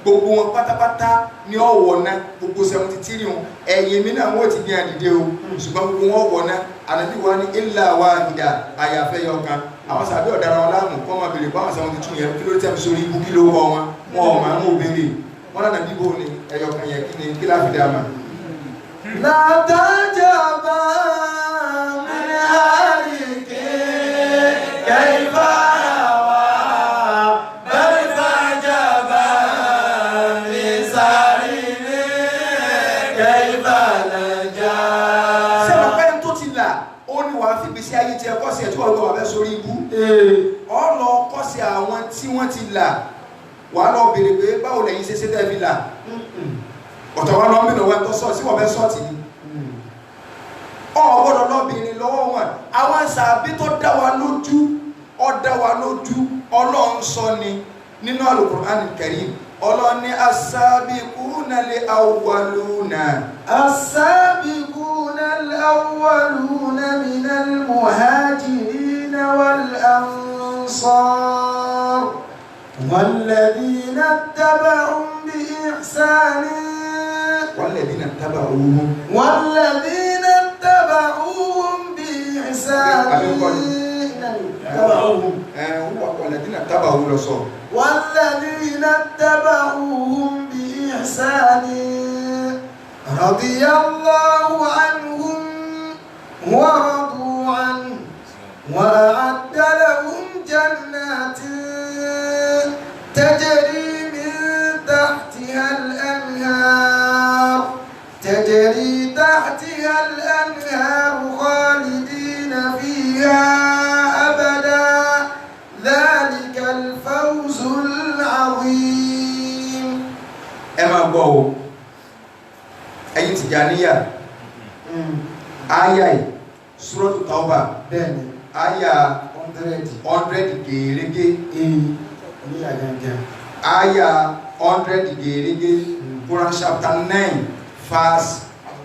Speaker 3: gbogbo wọn pátápátá ní ọwọ́ náà gbogbo 73 wọn ẹ̀yìn mi náà wọ́n ti bí àdìdé o ṣùgbọ́n gbogbo wọn ọwọ́ náà ànábì wa ní illa wahida àyàfẹ́ yọkan àwọn sàbẹ ọ̀daràn wọn láàmú kọ́ máa bèrè báwọn 72 yẹn kí ló tẹ̀ sórí ibú kí ló kọ́ wọn wọn ò máa ń wò béèrè wọn náà nàbí bò ní ẹyọkan yẹn kí ni kí láfi dá mà.
Speaker 1: látàjàbá min haliki kayfa bal fajaba lisalimi kayfa naja.
Speaker 3: sẹ́wọ̀n pẹ́ tó ti là ó ní wàá fi gbèsè ayé tí ẹ kọ́ sí ẹ̀ tí wọ́n lọ wà fẹ́ sórí ibú ọ lọ kọ́ sí àwọn tí wọ́n ti là wà lọ bèèrè pé báwo lẹ́yìn ṣe tẹ́ fi là ọ̀tọ̀ wà lọ mìíràn wọ́n tó sọ́ọ̀tì wọ́n fẹ́ sọ́ọ̀tì ni ọ̀gbọ́dọ̀ lọ bèèrè lọ́wọ́ wọn àwọn sàbí tó dá wa lójú Ọlọ́run sọ ni nínú Al-Qur'an Al-Karim Ọlọ́run ní as-sabiquna al-awwaluna
Speaker 1: as-sabiquna al-awwaluna minal muhajirina wal ansar والذين اتبعوا بإحسان
Speaker 3: والذين اتبعوهم
Speaker 1: بإحسان
Speaker 3: والذين اتبعوا رسول
Speaker 1: والذين اتبعوهم بإحسان رضي الله عنهم ورضوا عنه وأعد لهم جنات تجري من تحتها الأنهار خالدين فيها أبدا ذلك
Speaker 3: ẹ̀yin Tìjàníyà àyà yìí Suratu Tawbah
Speaker 1: bẹ́ẹ̀ni
Speaker 3: àyà 100 gèrègé àyà 100 gèrègé Quran chapter 9 verse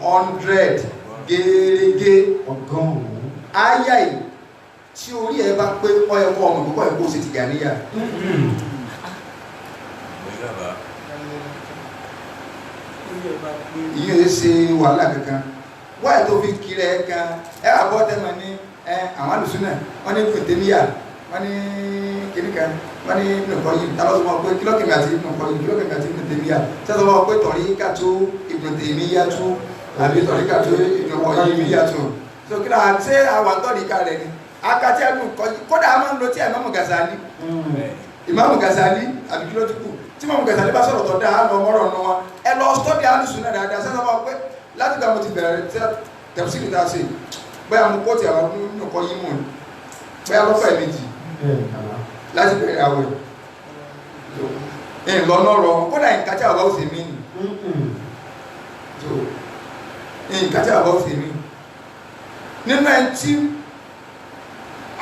Speaker 3: 100 gèrègé
Speaker 1: ọgọ́rùn-ún
Speaker 3: àyà yìí tí orí ẹ bá pé ọyẹ̀kọ́ ọmọ ìgbókọ̀ ẹ̀kọ́ ṣe Tìjàníyà ìyẹn ṣe wàhálà kankan wáyé tó fi kiri ẹ kan ẹ àbọ̀ tẹ́mọ̀ ní àwọn àlùsùnà wọ́n ní pèntèmíyà wọ́n ní kìnnìkan wọ́n ní nùkọ́ yìí tálọ́sọ́ wọn pé kílọ́kìmí àti nùkọ́ yìí kílọ́kìmí àti pèntèmíyà sẹ́sọ́ wọn pé tọ̀rí kàtó ìpèntèmíyà tó àbí tọ̀rí kàtó ìnùkọ́ yìí míyà tó so kí náà ṣé àwọn àtọ́rí ká rẹ̀ ni akatí ẹnu kọ́ kódà a máa ń lo tí Ìmáàmù Gàzálì Ìmáàmù Gàzálì àbí kí ló ti kù tí Ìmáàmù Gàzálì bá sọ̀rọ̀ tó dáa lọ mọ́rọ̀ nù wọn ẹ lọ sọ́dí àlùsùnà dáadáa sẹ́sọ́ wọn pé láti gbà mo ti bẹ̀rẹ̀ tẹ̀síìlì tá a ṣe bóyá mo kóòtù àwọn nǹkan yìí mú bóyá lọ́fà méjì láti bẹ̀rẹ̀ àwẹ̀ ìlọ́nà ọ̀rọ̀ kódà nǹkan tí àwọn bá ṣe mí nǹkan tí àwọn bá ṣe mí nínú ẹni tí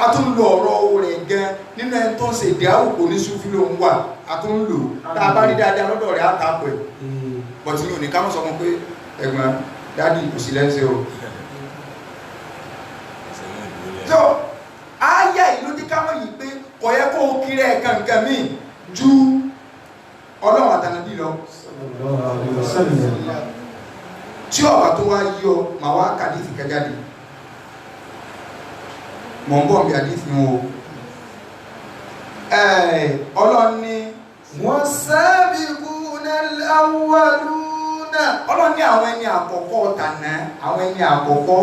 Speaker 3: a tún lo ọ̀rọ̀ rẹ̀ gan nínú ẹni tó ń ṣe ìdí àwòkò ní Súfì ló ń wà a tún lò tá a bá rí dáadáa lọ́dọ̀ rẹ̀ á tàpọ̀ ẹ̀ bọ̀tí mi ò ní ká mọ̀ sọ fún pé ẹ̀gbọ́n dáàdì kò sí lẹ́sẹ̀ o so ayé ìlú tí ká mọ̀ yìí pé kò yẹ kó o kiri ẹ̀ kankan míì ju Ọlọ́run àtànàbí lọ tí ọba tó wá yí ọ mà wá kàdífì kẹjáde mọ̀ ń bọ̀ bí àdífì wọn o Ọlọ́run ní
Speaker 1: was-sabiquna al-awwaluna
Speaker 3: Ọlọ́run ní àwọn ẹni àkọ́kọ́ tànà àwọn ẹni àkọ́kọ́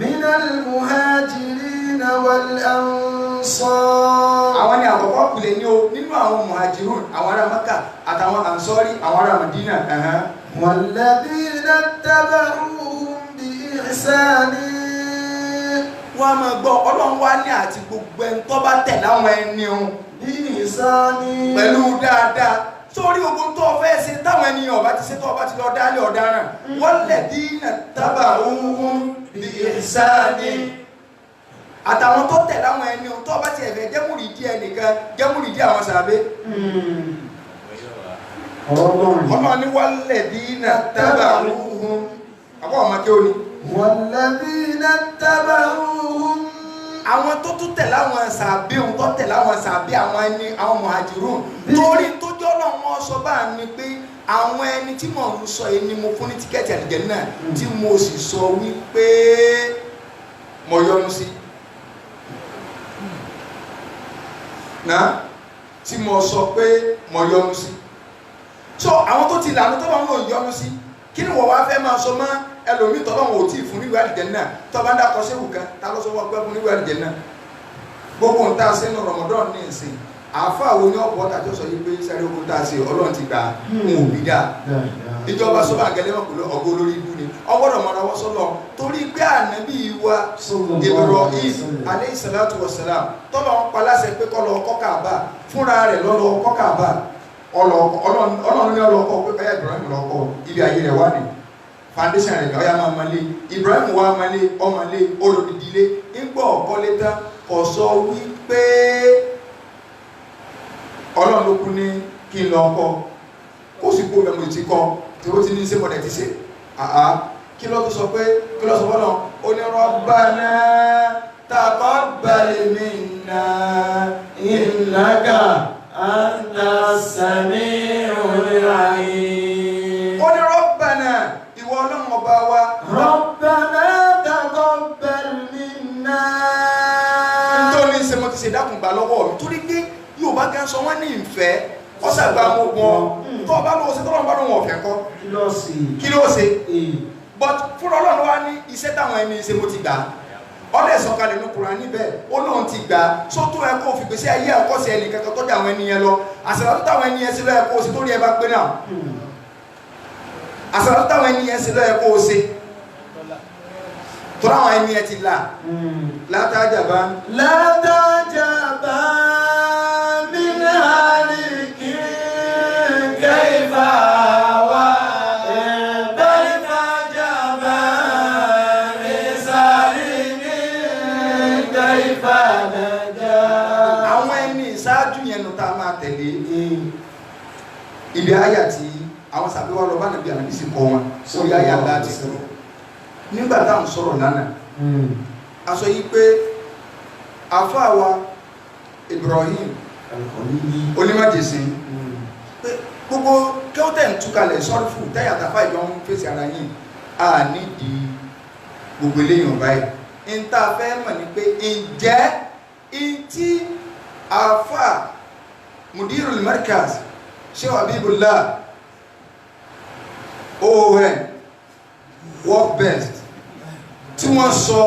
Speaker 1: minal muhajirina wal-ansar
Speaker 3: àwọn ẹni àkọ́kọ́ pìlẹ̀ ní o nínú àwọn muhajirun àwọn ará Mákà àtàwọn ansọ́rí àwọn ará Madina
Speaker 1: walladhina ittaba'uhum bi ihsani
Speaker 3: wọ́n máa gbọ́ Ọlọ́run wá ní àti gbogbo ẹni tó bá tẹ̀ láwọn ẹni o
Speaker 1: bi ihsani
Speaker 3: pẹ̀lú dáadáa sórí ogun tó fẹ́ ṣe táwọn ènìyàn ọba ti ṣe tó ọba ti lọ dálé ọ̀daràn walladhina ittaba'uhum bi ihsani àtàwọn tó tẹ̀ láwọn ẹni tó ọba ti ẹ̀fẹ̀ jẹ́múrìdí ẹnìkan jẹ́múrìdí àwọn sàbẹ́ ọmọ ní walladhina ittaba'uhum àbọ̀ ọmọ kí ó ní
Speaker 1: walladhina ittaba'uhum
Speaker 3: àwọn tó tún tẹ̀lé àwọn sàbí ohun tó tẹ̀lé àwọn sàbí àwọn ẹni àwọn muhajirun torí tó jọ́ lọ́wọ́ sọ bá ní pé àwọn ẹni tí mò ń sọ yìí ni mo fún ní tíkẹ́ẹ̀tì àlùjánnà tí mo sì sọ wípé mo yọ́nú sí náà tí mo sọ pé mo yọ́nú sí so àwọn tó ti lànà tó bá wọn yọ́nú sí kí ni wọ́n wá fẹ́ máa sọ mọ́ ẹlòmí tọ́lọ́ wọn ò tí ì fún níwèé àlùjánnà tọ́ba ń dákọ̀ séwù kan ta ló sọ wọ́n pẹ́ fún níwèé àlùjánnà gbogbo ń tá a ṣe ní Ramadan ní ìsìn àáfàá wo ní ọ̀pọ̀ tàjọ́ sọ yìí pé sẹ́rí ogun tá a ṣe Ọlọ́run ti gbà ń òbí dà ìjọba sọ́ba àgẹ́lẹ́mọ̀ pẹ̀lú ọgọ́ olórí ibú ni ọgbọ́dọ̀ mọ̀ ọwọ́ sọ́lọ́ torí pé ànábì wa Ibrahim alayhi salatu wassalam tọ́lọ́ ń paláṣẹ pé kọ́ lọ kọ́ Káàbà fúnra rẹ̀ lọ́lọ́ kọ́ Káàbà Ọlọ́run ní ọlọ́kọ́ pé káyà Ibrahim lọ́kọ́ ibi ayé rẹ̀ wá ní foundation rẹ̀ ọ̀yá máa malé Ibrahim wá malé ọmọlé olùdílé ńgbọ́ ọ̀kọ́lé tán kò sọ wípé Ọlọ́run ló kú ní kí n lọ kọ́ kó sì kó mẹ́mọ̀ ìtì kọ́ tí ó ti ní sẹ́mọ̀dẹ̀ ti ṣe kí ló tó sọ pé kí ló sọ fọ́nà ó ní Rabbana taqabbal minna
Speaker 2: innaka antas sami'ul alim
Speaker 3: ó ní Rabbana ìwọ Ọlọ́run ọba wa
Speaker 1: Rabbana taqabbal minna
Speaker 3: nítorí ṣe mo ti ṣe dákùngbà lọ́wọ́ mi torí pé yóò bá gán sọ wọ́n ní ìfẹ́ ọ̀sàgbà ọmọgbọ́n tó ọba lọ́wọ́ sí tọ́lọ́run bá lọ́wọ́ ọ̀fẹ́ kọ́ kí ló ṣe but fún Ọlọ́run wá ní iṣẹ́ táwọn ẹni ṣe mo ti gbà ọdẹ sọ̀kalẹ̀ ní Kùránì níbẹ̀ ó lóun ti gbà sótó ẹ kó fìgbésí ayé ẹ̀kọ́ sí ẹnì kankan tọ́jú àwọn ẹni yẹn lọ àṣàlá tó táwọn ẹni yẹn sí lọ́yẹ̀ kó o sí tó rí ẹ bá pé náà àṣàlá tó táwọn ẹni yẹn sí lọ́yẹ̀ kó o sí tó láwọn ẹni yẹn ti là látàjàbá
Speaker 1: min haliki kayfa wa
Speaker 3: máa tẹ̀lé ibi àyà tí àwọn sàbí wa lọ bá nàbí ànàbí sì kọ́ wọn sórí àyà láti sọ̀rọ̀ nígbà táwọn sọ̀rọ̀ lánàá a sọ yí pé àfáà wa Ibrahim onímọ̀jẹ̀sìn pé gbogbo kẹ́wọ́tẹ̀ ń túkalẹ̀ sọ́rọ̀fù tẹ́yà tàfà ìjọ ń fèsì ara yìí a nídìí gbogbo eléyìn báyìí ń ta fẹ́ mọ̀ ní pé ǹjẹ́ tí àfà Mudirul Markaz Sheikh Habibullah OON World Best tí wọ́n sọ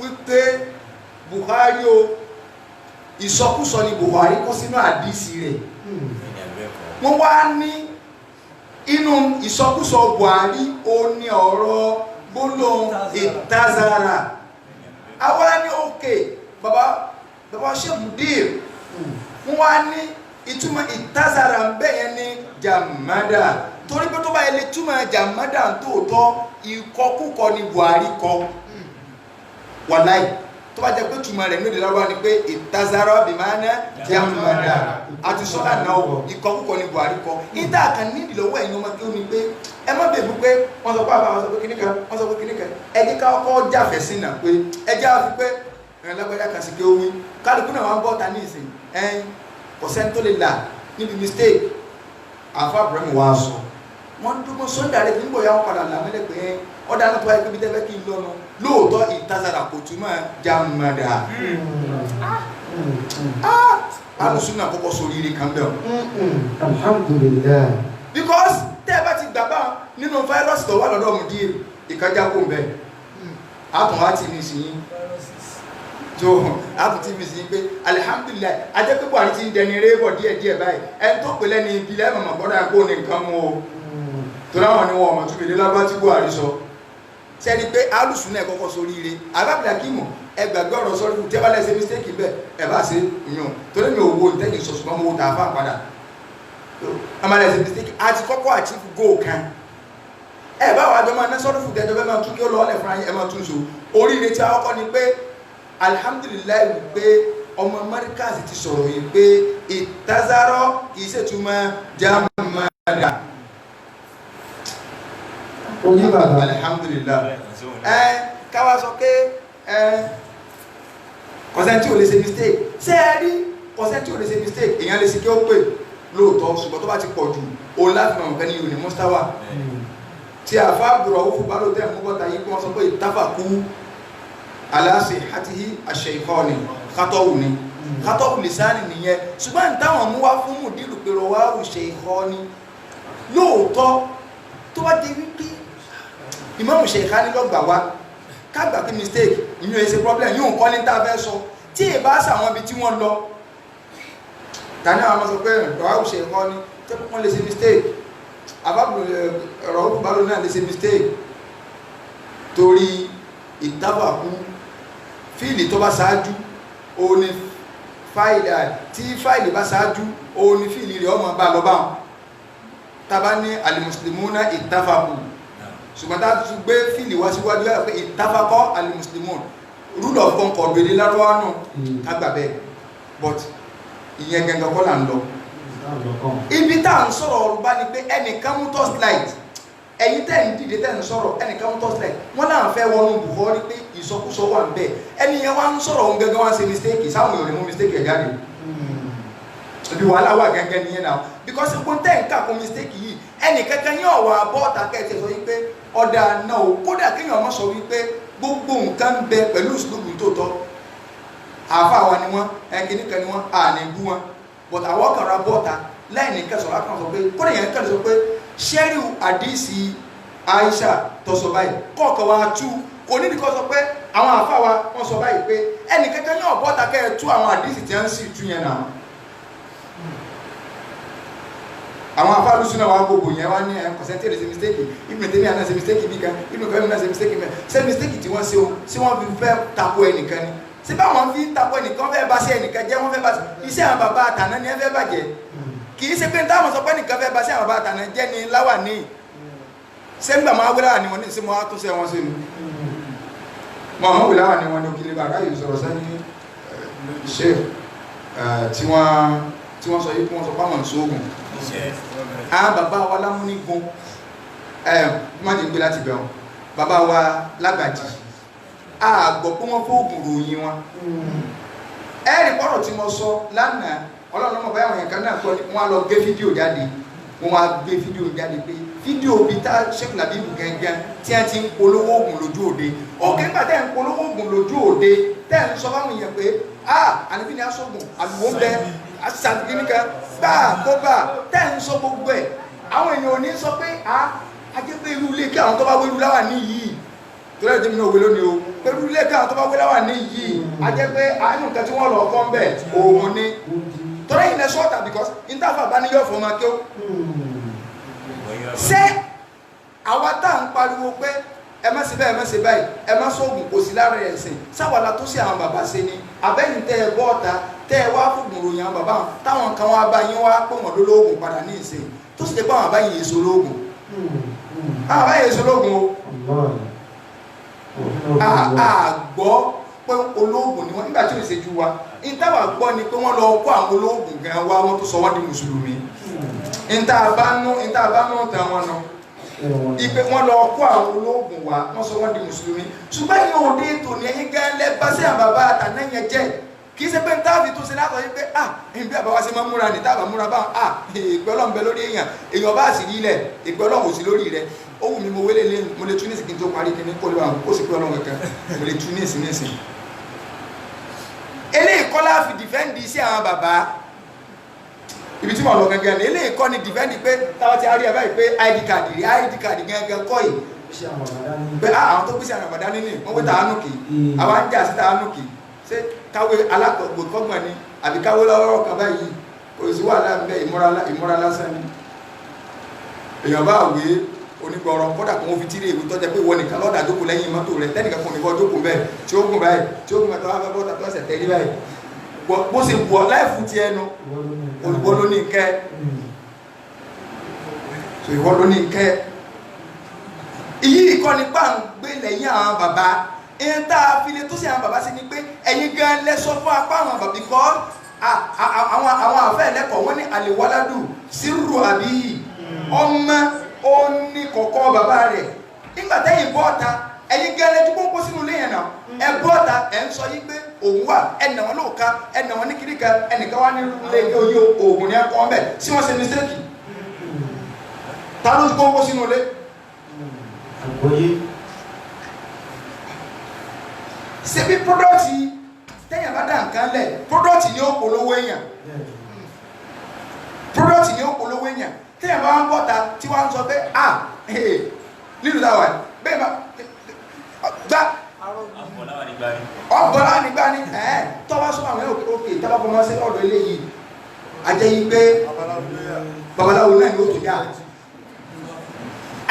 Speaker 3: wípé Buhari o ìsọkúsọ ni Buhari kó sínú àdísì rẹ̀ wọ́n wá ní inú ìsọkúsọ Buhari ó ní ọ̀rọ̀ gbólóhùn ìtazara àwọn ní òkè bàbá Sheikh Mudir wọ́n wá ní ìtumọ̀ ìtazara ń bẹ̀yẹn ní jàmádà torí pé tó bá yẹ lè túmọ̀ jàmádà tóòtọ́ ìkọkúkọ ni Buhari kọ wàláì tó bá jẹ́ pé túmọ̀ rẹ̀ lóde lọ́wọ́ ni pé ìtazara bìmánà jàmádà àti sọ́dà náà ìkọkúkọ ni Buhari kọ ìdá kan nídìí lọ́wọ́ ẹ̀yin ọmọ kí ó ní pé ẹ má bèbú pé wọ́n sọ pé àbá wọ́n sọ pé kíníkà wọ́n sọ pé kíníkà ẹni ká kọ́ jáfẹ́ sí náà pé ẹjẹ́ àfi pé ẹ̀rìn lágbájá kan sì ké omi kálukú náà wọ́n bọ́ ta ní ìsìn ẹ̀yìn kò sẹ́ni tó lè là níbi mistake àfa Ibrahim wa sọ wọ́n dúró sọ́ndà rẹ̀ nígbà yà wọ́n padà làmẹ́lẹ̀ pé ọ̀dà náà tó wáyé pé bí tẹ́fẹ́ kí n lọ́nu lóòótọ́ ìtazara kò túmọ̀ jàmàdà alùsùnà kọ́kọ́ sórí ire kan bẹ́ẹ̀
Speaker 2: alhamdulillah
Speaker 3: because tẹ́ ẹ bá ti gbà bá nínú fáírọ́ọ̀sì tó wà lọ́dọ̀ Mudir ìkájá kó bẹ́ẹ̀ àtún wá ti ní sí tó àtún ti ní sí pé alihamdulilayi ajẹ́ pé Buhari ti ń dẹni rébọ̀ díẹ̀díẹ̀ báyìí ẹni tó pè lẹ́ni ìbílẹ̀ mọ̀mọ́ gbọ́dọ̀ kó ní nǹkan mú o tó láwọn ni wọn ọmọ tó lè lábá tí Buhari sọ sẹ́ni pé alùsùn náà kọ́kọ́ sórí ire àbábìlà kímọ̀ ẹgbàgbé ọ̀rọ̀ sọ́rí fún tẹ́bálẹ̀ ṣe mistake bẹ́ẹ̀ ẹ̀ bá ṣe yàn tó lè mi owó ìtẹ́yìn sọ ṣùgbọ́n mo ta fà padà amalẹ̀ ṣe mistake àti kọ́kọ́ achieve goal kan ẹ̀ bá wàá jọ máa ná sọ́rí fún tẹ́jọ́ bẹ́ẹ̀ máa tún kí ó lọ́ọ́lẹ̀ fún ayé ẹ̀ máa tún so oríire tí a kọ́kọ́ ni pé alihamudulilayi wípé ọmọ Markaz ti sọ̀rọ̀ yìí pé ìtazarọ́ kì í ṣètúmọ̀ jàmàdà alhamdulillah káwá sọ pé kọ̀sẹ́ntì ò lè ṣe mistake ṣé ẹ rí kọ̀sẹ́ntì ò lè ṣe mistake èèyàn lè ṣe kí ó pè lóòótọ́ ṣùgbọ́n tó bá ti pọ̀ jù òun láti mọ̀ nǹkan ní ìròyìn mustawa tí àfa àbúrò ó fún balùwẹ̀ tẹ̀ mú bọ́ta yìí kí wọ́n sọ pé ìtafàkú aláṣẹ àti àṣẹ ìkọ́ni kátọ́wù ni kátọ́wù lìsáàni nìyẹn ṣùgbọ́n táwọn mú wá fún Mudiru pé rọ wá òṣè ìkọ́ni lóòótọ́ tó bá di wípé Imam Sheikhani lọ́gbà wá kágbà kí mistake inú ẹsẹ̀ problem yóò kọ́ ní tá a fẹ́ sọ tí ì bá sàwọn ibi tí wọ́n lọ tani àwọn ọmọ sọ pé rọ Sheikhani tí wọ́n lè ṣe mistake àbábùrò ọ̀rọ̀ òkúbalò náà lè ṣe mistake torí ìtàbàkú fíìlì tó bá ṣáájú òun ni fáìlì tí fáìlì bá ṣáájú òun ni fíìlì rẹ̀ ọmọ bá lọ báwọn tàbá ní alimuslimuna ìtàfàkù ṣùgbọ́n tá a tún gbé fíìlì wá síwájú yára pé ìtàfàkọ́ alimuslimun rule of concord gbèdé lárúbáwá náà kágbà bẹ́ẹ̀ but ìyẹn gẹ́gẹ́ kọ́ là ń lọ ibi tá à ń sọ̀rọ̀ ọ̀rọ̀ bá ní pé ẹnìkan mú torchlight ẹ̀yin tẹ́ ń dìde tẹ́ ń sọ̀rọ̀ ẹnìkan mú torchlight wọ́n náà fẹ́ wọnú Buhari pé ìsọkúsọ wà ń bẹ̀ ẹni yẹn wá ń sọ̀rọ̀ òun gẹ́gẹ́ wá ń ṣe mistake sáwọn èèyàn lè mú mistake ẹ̀ jáde ibi wàhálà wà gẹ́gẹ́ nìyẹn náà because gbogbo tẹ́ ń kà kún mistake yìí ẹnì kankan ní ọ̀wà bọ́ọ̀tà kẹ́ẹ̀tẹ̀ sọ wípé ọ̀dà náà o kódà kéèyàn ọmọ sọ wípé gbogbo nǹkan bẹ pẹ̀lú ìṣòlùbù tó tọ́ àfa wa ni wọ́n ẹnkìní kan ni wọ́n àní bú wọn but àwọn kan ra bọ́ọ̀tà lẹ́yìn ní kẹsàn-án akọ̀ sọ pé kódà yẹn kẹ́lẹ́ sọ pé ṣẹ́ríù àdìsí Aisha tó sọ báyìí kọ́ọ̀kan wa tú kò ní kọ́ sọ pé àwọn àfa wa wọ́n sọ báyìí pé ẹnì kankan ní ọ̀bọ́ọ̀tà kẹ́ẹ̀ tú àwọn àdìsí tí wọ́n sì tú yẹn náà àwọn afáàlú súná wa gbogbo yẹn wá ní kọ̀sẹ́ntì rẹ̀ ṣe mistake Ibn Taymiyyah náà ṣe mistake bí kan Ibn Qayyim náà ṣe mistake bí kan ṣe mistake tí wọ́n ṣe o ṣé wọ́n fi fẹ́ tako ẹnìkan ni ṣé báwọn fi tako ẹnìkan fẹ́ bá ṣe ẹnìkan jẹ́ wọ́n fẹ́ bá ṣe iṣẹ́ àwọn bàbá àtàná ni ẹ fẹ́ bàjẹ́ kì í ṣe pé táwọn sọ pé ẹnìkan fẹ́ bá ṣe àwọn bàbá àtàná jẹ́ ni láwà ní ṣé ń gbà máa wúlà ni wọ́n ní ṣé mo á tún ṣe wọn ṣe nu mọ̀ wọ́n wúlà ni wọ́n ní òkèlè bàbá yìí sọ̀rọ̀ sẹ́ni ṣe tí wọ́n tí wọ́n sọ yìí kí wọ́n sọ páwọn ìṣòògùn àwọn bàbá wa lámúnigun má jẹ́ ń gbé láti bẹ̀rù bàbá wa lágbàjì àgbọ̀ pé wọ́n fóògùn ròyìn wọn ẹ̀rì pọ́rọ̀ tí mo sọ lánàá ọlọ́run ọmọ báyàwó yẹn kan náà kọ́ ni wọ́n á lọ gbé fídíò jáde wọ́n á gbé fídíò jáde pé fídíò bí tá Sheikh Labeeb gẹ́gẹ́ tí a ti ń polówó oògùn lójú òde ọ̀kẹ́ nígbà tẹ́ ń polówó oògùn lójú òde tẹ́ ń sọ fáwọn èèyàn pé àníbí ni aṣọ́gun àlùwò ń bẹ aṣàtìkíníkà gbà kó gbà tẹ́ ń sọ gbogbo ẹ̀ àwọn èèyàn ò ní sọ pé ajẹ́ pé irú ilé kí àwọn tó bá wérú láwà ní yìí torí ẹ̀jẹ̀ mi náà wé lónìí o pẹ̀lú ilé kí àwọn tó bá wé láwà ní yìí ajẹ́ pé àánú nǹkan tí wọ́n lọ kọ́ ń bẹ̀ òun ni torí ẹ̀yin lẹ sọ́ọ̀tà because interval bá ní yọ̀ fún ọmọ kí ó ṣé àwa tá à ń pariwo pé ẹ má ṣe báyìí ẹ má ṣe báyìí ẹ má sóògùn kò sí lára ẹ̀sìn sáwàlá tó ṣe àwọn bàbá ṣe ni àbẹ́yìn tẹ́ ẹ bọ́ ọ̀tá tẹ́ ẹ wá fògùn ròyìn àwọn bàbá táwọn kan wá bá yín wá pé wọ́n lólóògùn padà ní ìsìn tó sì lè bá àwọn àbáyìn èso lóògùn àwọn àbáyìn èso lóògùn o àgbọ́ pé olóògùn ni wọ́n nígbà tí ò ṣe ju wa ìtawà gbọ́ ni pé wọ́n lọ kó àwọn olóògùn gan wá wọ́n tó sọ wọ́n di mùsùlùmí ìta àbánú tàn wọn nù ìpè wọ́n lọ kó àwọn olóògùn wá wọ́n sọ wọ́n di mùsùlùmí ṣùgbọ́n ìyẹn òde ètò ní ẹ̀yìn gan lẹ́gbà sí àbàbà àtànẹ́yẹn jẹ́ kì í ṣe pé táàbì tó ṣe látọ̀ yìí pé ìbí àbáwá ṣe máa múra ní táàbà múra bá ìpè ọlọ́run bẹ lórí èèyàn bá sì rí ilẹ̀ ìpè ọlọ́run ò sí lórí rẹ̀ ó wù mí mo wélé lé mo lè túnísì kí n tó parí kí ní kó lè wà kó sì pé ọlọ́run kankan mo lè túnísì nísìn eléyìí kọ́ la fi dìfẹ́ǹdì sí àwọn bàbá ibi tí mo lọ gangan ní eléyìí kọ́ ni dìfẹ́ǹdì pé táwọn ti rí ẹ báyìí pé id card gangan kọ́ yìí pé àwọn tó gbèsè àwọn àbàdá nínú wọn pé tàánù kì í àwọn ń jà sí tàánù kì í ṣé káwé alákọ̀ọ́gbọ̀n ni àbí káwé lọ́wọ́ kan báyìí kò sí wàhálà ń bẹ ìmúra lásán ni èèyàn bá wé onígbọ̀rọ̀ kódà kó wọ́n fi tíre ìwé tọ́jà pé ìwọ nìkan lọ́dà jókòó lẹ́yìn mọ́tò rẹ̀ tẹ́nìkan kò ní bọ́ jókòó bẹ́ẹ̀ tí ó gùn báyìí tí ó gùn mẹ́ta wá fẹ́ bọ́ta tó ẹsẹ̀ tẹ́lí báyìí bó ṣe wọ̀ láìfún ti ẹnu olùgbọ́ ló ní nkẹ́ so ìwọ ló ní nkẹ́ ìyí ìkọ́ni pa ń gbé lẹ́yìn àwọn bàbá ẹ̀yìn tá a fi lè tó sí àwọn bàbá sí ni pé ẹ̀yin gan lẹ́sọ fún apá àwọn bàbá bíkọ́ àwọn àfẹ́ ẹ̀lẹ́kọ̀ọ́ wọ́n ní àlèwáládù sírù àbí ọmọ ó ní kọ̀kọ́ bàbá rẹ̀ nígbà tẹ́yìn bọ́ọ̀ta ẹ̀yin gẹ́lẹ́ tó kó sínú ilé yẹn náà ẹ bọ́ọ̀ta ẹ̀ ń sọ yí pé òun wà ẹnà wọn lóòka ẹnà wọn ní kíríkà ẹnìkan wá ní ilé oyè oògùn ní ẹkọ ọmọ ẹ sí wọn ṣe mistake ta ló kó sínú ilé. ṣebí pọ́dọ̀tì tẹ́yìn bá dà nǹkan lẹ̀ pọ́dọ̀tì ni ó polówó èèyàn pọ́dọ̀tì ni ó polówó èèyàn tẹ́yìn bá ń bọ́ta tí wọ́n ń sọ pé nílùú láwà bẹ́ẹ̀ bá gbá ọ̀bọ̀lá nígbà ní tọ́wọ́ sọ àwọn òkè tábàbọ̀ máa ṣe ọ̀dọ̀ eléyìí ajẹ́ yí pé babaláwo náà ni ó tó dá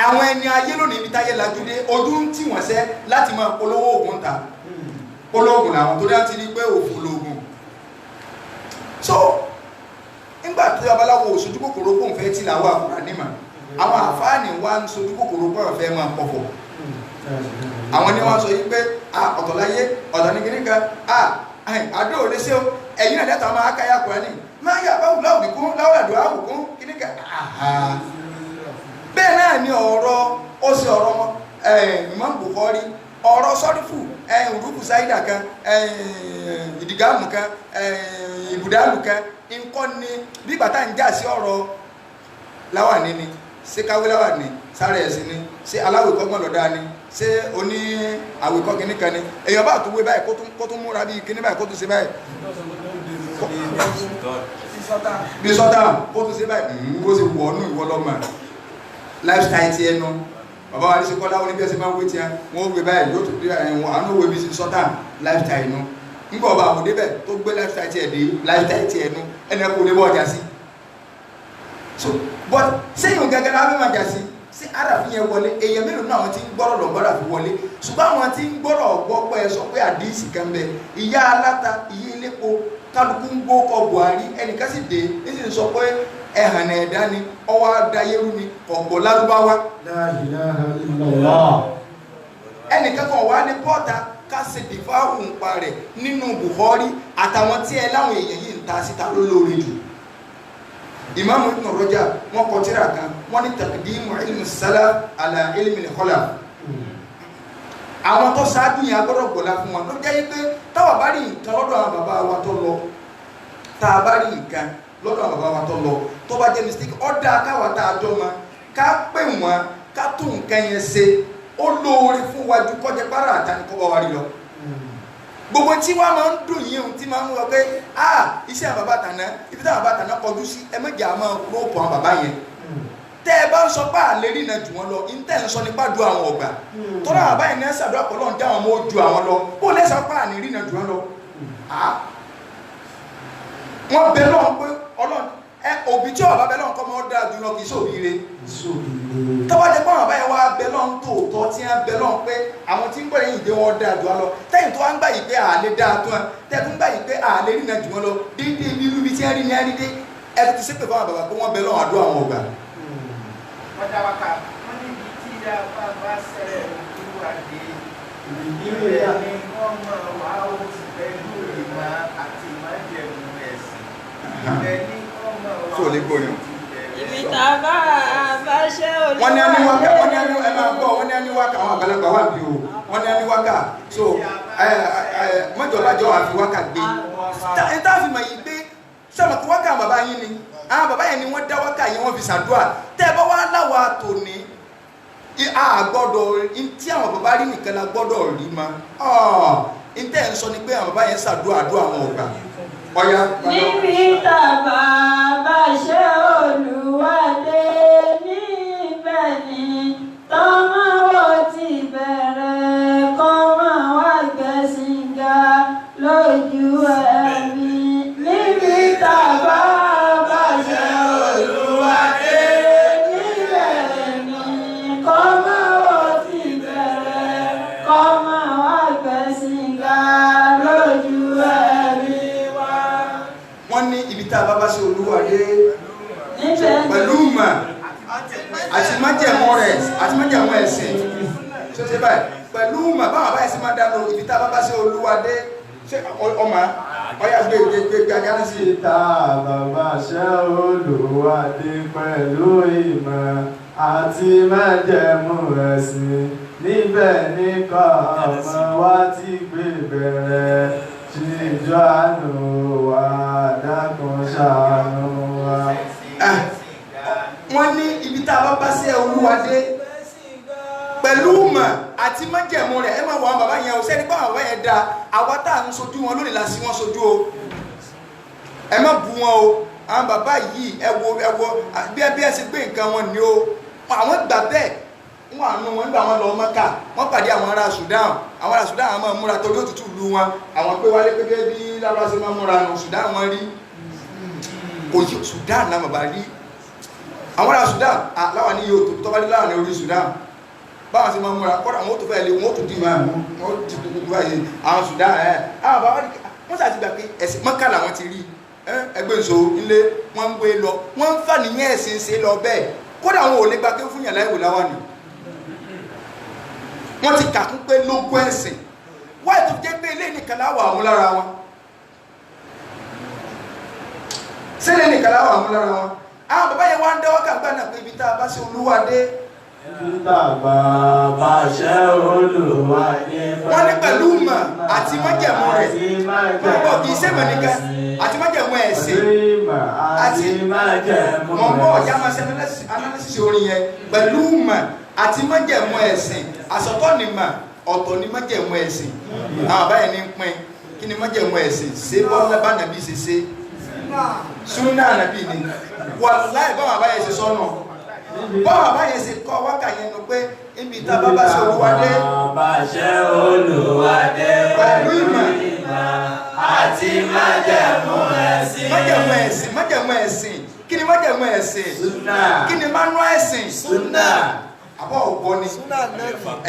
Speaker 3: àwọn ẹni ayé lónìí ibi táyé lajú dé ojú ń tì wọ́n sẹ́ láti máa polówó oògùn ta polówó oògùn làwọn tó dá ti rí pé òfò lóògùn so nígbà tó babaláwo sojú kòkòrò kó ń fẹ́ tí làwọn àkùrà nímà àwọn àfáàní wa ń sojú kòkòrò kó ń fẹ́ máa pọ̀pọ̀ àwọn ni wọ́n sọ yí pé ọ̀tọ̀láyé ọ̀tọ̀ ní kíníkà àdó ò lè ṣe o ẹ̀yìn náà lẹ́tọ̀ máa káyà kọ́ ní máa yà báwù láwùdíkún láwùdàdó àwùkún kíníkà bẹ́ẹ̀ náà ni ọ̀rọ̀ ó sì ọ̀rọ̀ wọn Imam Bukhari ọ̀rọ̀ sọ́rífù ìrúkù sáídà kan ìdìgáàmù kan ìbùdálù kan nǹkan ni bí bàtà ń jà sí ọ̀rọ̀ láwàní ni ṣé káwé láwàní sáré ẹ̀sìn ni ṣé aláwẹ̀ kọ́gbọ́n lọ́dá ni ṣé oní àwẹ̀kọ́ kìíní kan ni èèyàn bá tó wé báyìí kó tún múra bí kíní báyìí kó tún ṣe báyìí bí sọ́tà kó tún ṣe báyìí bó ṣe wọ̀ ọ́nù ìwọ lọ́mọ lifestyle ti ẹnu bàbá wa ní ṣe kọ́lá wọn ní bí ẹ ṣe máa ń wé tiẹ̀ wọ́n wé báyìí yóò tún bí ẹ̀wọ̀n àánú wé bí sọ́tà lifestyle nu nígbà ọba àwòdé bẹ́ẹ̀ tó gbé lifestyle tiẹ̀ dé lifestyle tiẹ̀ nu ẹni ẹ̀kọ́ ní bọ́ ọjà sí so but sẹ́yìn gẹ́gẹ́ náà fẹ́ máa jà sí sí àràfin yẹn wọlé èèyàn mélòó náà àwọn tí ń gbọ́rọ̀ lọ́gbọ́dọ̀ fi wọlé ṣùgbọ́n àwọn tí ń gbọ́rọ̀ gbọ́ pé sọ pé àdíìsì kan bẹ ìyá aláta ìyá elépo kálukú ń gbó kọ Buhari ẹnìkan sì dé nísìnyí sọ pé ẹ̀hàn ẹ̀dá ni ọwọ́ adayérú ni ọ̀gbọ̀ lárúbáwá. La ilaha illallah. ẹnìkan kan wà ní pọ́ọ̀tà ká ṣe dìfáàrù ń pa rẹ̀ nínú Buhari àtàwọn tí ẹ láwọn èèyàn yìí ń ta síta lólórí jù Imam Ibn Rajab wọ́n kọ tírà kan wọ́n ní taqdimu ilmi salaf ala ilmi al-khalaf. Àwọn tó ṣáájú yẹn agbọ́dọ̀ gbọ́lá fún wọn ló jẹ́ pé táwa bá rí nǹkan lọ́dọ̀ àwọn bàbá wa tó lọ tá a bá rí nǹkan lọ́dọ̀ àwọn bàbá wa tó lọ tó bá jẹ́ mistake ọ̀dà káwa tá a jọ ma ká pè wọ́n ká tún nǹkan yẹn ṣe ó lóore fún wa ju kọjá pàrọ̀ àtàní kọ́ bá wa rí lọ. Gbogbo tí wàá máa ń dùn yín ohun tí máa ń wọ pé iṣẹ́ àwọn bàbá tàná ibi táwọn bàbá tàná kọjú sí ẹ méjì àmọ́ rọ́ọ̀pù àwọn bàbá yẹn. Tẹ́ ẹ bá ń sọ pé àlè rí náà jù wọ́n lọ ìtẹ́ ń sọ nípa du àwọn ọ̀gbà tọ́lá àbá yẹn ní ẹ ṣàdúrà pọ̀ lọ́n dá àwọn ọmọ ojú àwọn lọ bó lẹ́sọ̀ pé àlè rí náà jù wọ́n lọ. Wọ́n bẹ lọ́n pé ọlọ́run òbí tí ọ̀bá bẹ lọ́n kọ́ mọ́ dáa jù lọ kì í sóbìire. Tọ́wọ́ jẹ́ pé àwọn àbá yẹn wá bẹ lọ́n tòótọ́ tí wọ́n bẹ lọ́n pé àwọn tí ń bọ̀ lẹ́yìn ìdè wọn dáa jù wọ́n lọ tẹ́yìn tó wá ń gbà yìí pé àlè dáa tó wọn tẹ́kùn gbà yìí pé àlè rí náà jù wọ́n lọ déédéé bí irú ibi tí wọ́n rí ní àrídé ẹ ti ṣépè fún àwọn bàbá pé wọ́n bẹ lọ́n àdó àwọn ọ̀gbà.
Speaker 4: Wọ́n dá wákà wọ́n níbi tí ìyá bàbá sẹ́rẹ̀ olúwadé ìbílẹ̀ ni wọ́n mọ̀ wá ó ti pẹ̀lú ìmọ̀ àti ìmájẹ̀mú ẹ̀sìn. Ìbẹ̀ ni wọ́n mọ̀ wá ó ti bẹ̀rẹ̀.
Speaker 5: Ibi tá a bá ṣe olúwa.
Speaker 3: Wọ́n ní ẹni wákà wọ́n ní ẹni ẹ máa gbọ́ wọ́n ní ẹni wákà àwọn àgbàlagbà wà bí o wọ́n ní ẹni wákà so mọ́jọ́lájọ́ àfi wákà gbé. Ìta fi mọ̀ yìí pé sọ̀rọ̀ kí wákà bàbá yín ni àwọn bàbá yẹn ni wọ́n dá wákà yẹn wọ́n fi ṣàdúrà tẹ́ ẹ bá wá láwa tòní àgbọ́dọ̀ tí àwọn bàbá rí nìkan la gbọ́dọ̀ rí ma ntẹ́ ń sọ ni pé àwọn bàbá yẹn ṣàdúrà àdúrà àwọn ọ̀gbà ọ̀yá.
Speaker 5: Níbi tàbá bá ṣe olúwadé níbẹ̀ ni tọ́mọ́wọ́ ti bẹ̀rẹ̀ kọ́mọ́ wá gbẹ̀sìn ga lójú ẹ̀mí. Níbi tàbá bá ṣe olúwadé níbẹ̀ ni kọ́mọ́wọ́ ti bẹ̀rẹ̀ kọ́mọ́ wá gbẹ̀sìn ga lójú ẹ̀mí.
Speaker 3: Wọ́n ní ibi tá a bá bá ṣe olúwadé pẹ̀lú ìmọ̀ àti májẹ̀mú rẹ̀ àti májẹ̀mú ẹ̀sìn ṣé ṣe báyìí pẹ̀lú ìmọ̀ báwọn báyìí sì máa dáná ibi tá a bá bá ṣe olúwadé ṣé ọmọ ọyá gbé ajáde sí.
Speaker 1: Ibi tá a bá bá ṣe olúwadé pẹ̀lú ìmọ̀ àti májẹ̀mú ẹ̀sìn níbẹ̀ ní kọ́ ọmọ wa ti gbé bẹ̀rẹ̀ ṣíjú àánú wa dákun ṣàánú wa.
Speaker 3: Wọ́n ní ibi tá a bá bá ṣe olúwadé pẹ̀lú ìmọ̀ àti májẹ̀mú rẹ̀ ẹ máa wọ àwọn bàbá yẹn o sẹ́ni pé àwọn bàbá yẹn da àwa tá à ń sojú wọn lónìí la sí wọn sojú o ẹ má bu wọn o àwọn bàbá yìí ẹ wo bí ẹ ṣe gbé nǹkan wọn ni o àwọn gbà bẹ́ẹ̀ wọn àánú wọn nígbà wọn lọ Mọ́kà wọn pàdé àwọn ará Sudan àwọn máa múra torí òtútù lu wọn àwọn pé wálé pé bí lábá ṣe máa múra nù Sudan wọn rí kò yí Sudan náà bàbá rí àwọn ará Sudan láwọn ní yóò tó bá dé láwọn ní orí Sudan báwọn ṣe máa múra kọ́dà wọn ó tó fẹ́ lé wọn ó tó dì wọn ó ti tó báyìí àwọn Sudan àwọn bàbá wọn ṣàti gbà pé ẹ̀sìn Mọ́kà làwọn ti rí ẹgbẹ́ ìṣó ilé wọn ń gbé lọ wọn ń fà níyẹn ẹ̀sìn ṣe lọ bẹ́ẹ̀ kódà wọn ò lè gba pé fún yàrá ìwò láwọn ni wọ́n ti kàkún pé lógún ẹ̀sìn wáyé tó jẹ́ pé ilé nìkan láwọ̀ àwọn lára wọn sílẹ̀ nìkan láwọ̀ àwọn lára wọn àwọn bàbá yẹn wá ń dẹ́wọ́ kàgbà náà pé ibi tá a bá ṣe olúwadé
Speaker 1: Ibi tá a bá ṣe olúwadé
Speaker 3: wọ́n ní pẹ̀lú ìmọ̀ àti májẹ̀mú rẹ̀ gbogbo kì í sẹ́mọ̀ nìkan àti májẹ̀mú ẹ̀sìn àti mọ̀mọ́ ọ̀já máa ṣe analysis orin yẹn pẹ̀lú ìmọ̀ àti májẹ̀mú ẹ̀sìn àsọ̀tọ̀ ni mà ọ̀tọ̀ ni májẹ̀mú ẹ̀sìn àwọn àbáyé ní pín kí ni májẹ̀mú ẹ̀sìn ṣé bọ́lá bá nàbí ṣe ṣe súnà nàbí ni wàláhì báwọn àbáyé ṣe sọ́nà báwọn àbáyé ṣe kọ́ wákà yẹn nu pé ibi tá a bá bá ṣe olúwadé pẹ̀lú ìmọ̀
Speaker 1: àti májẹ̀mú ẹ̀sìn.
Speaker 3: májẹ̀mú ẹ̀sìn kí ni májẹ̀mú ẹ̀sìn kí ni mánú ẹ̀sìn àbọ̀ ọ̀gbọ́n ni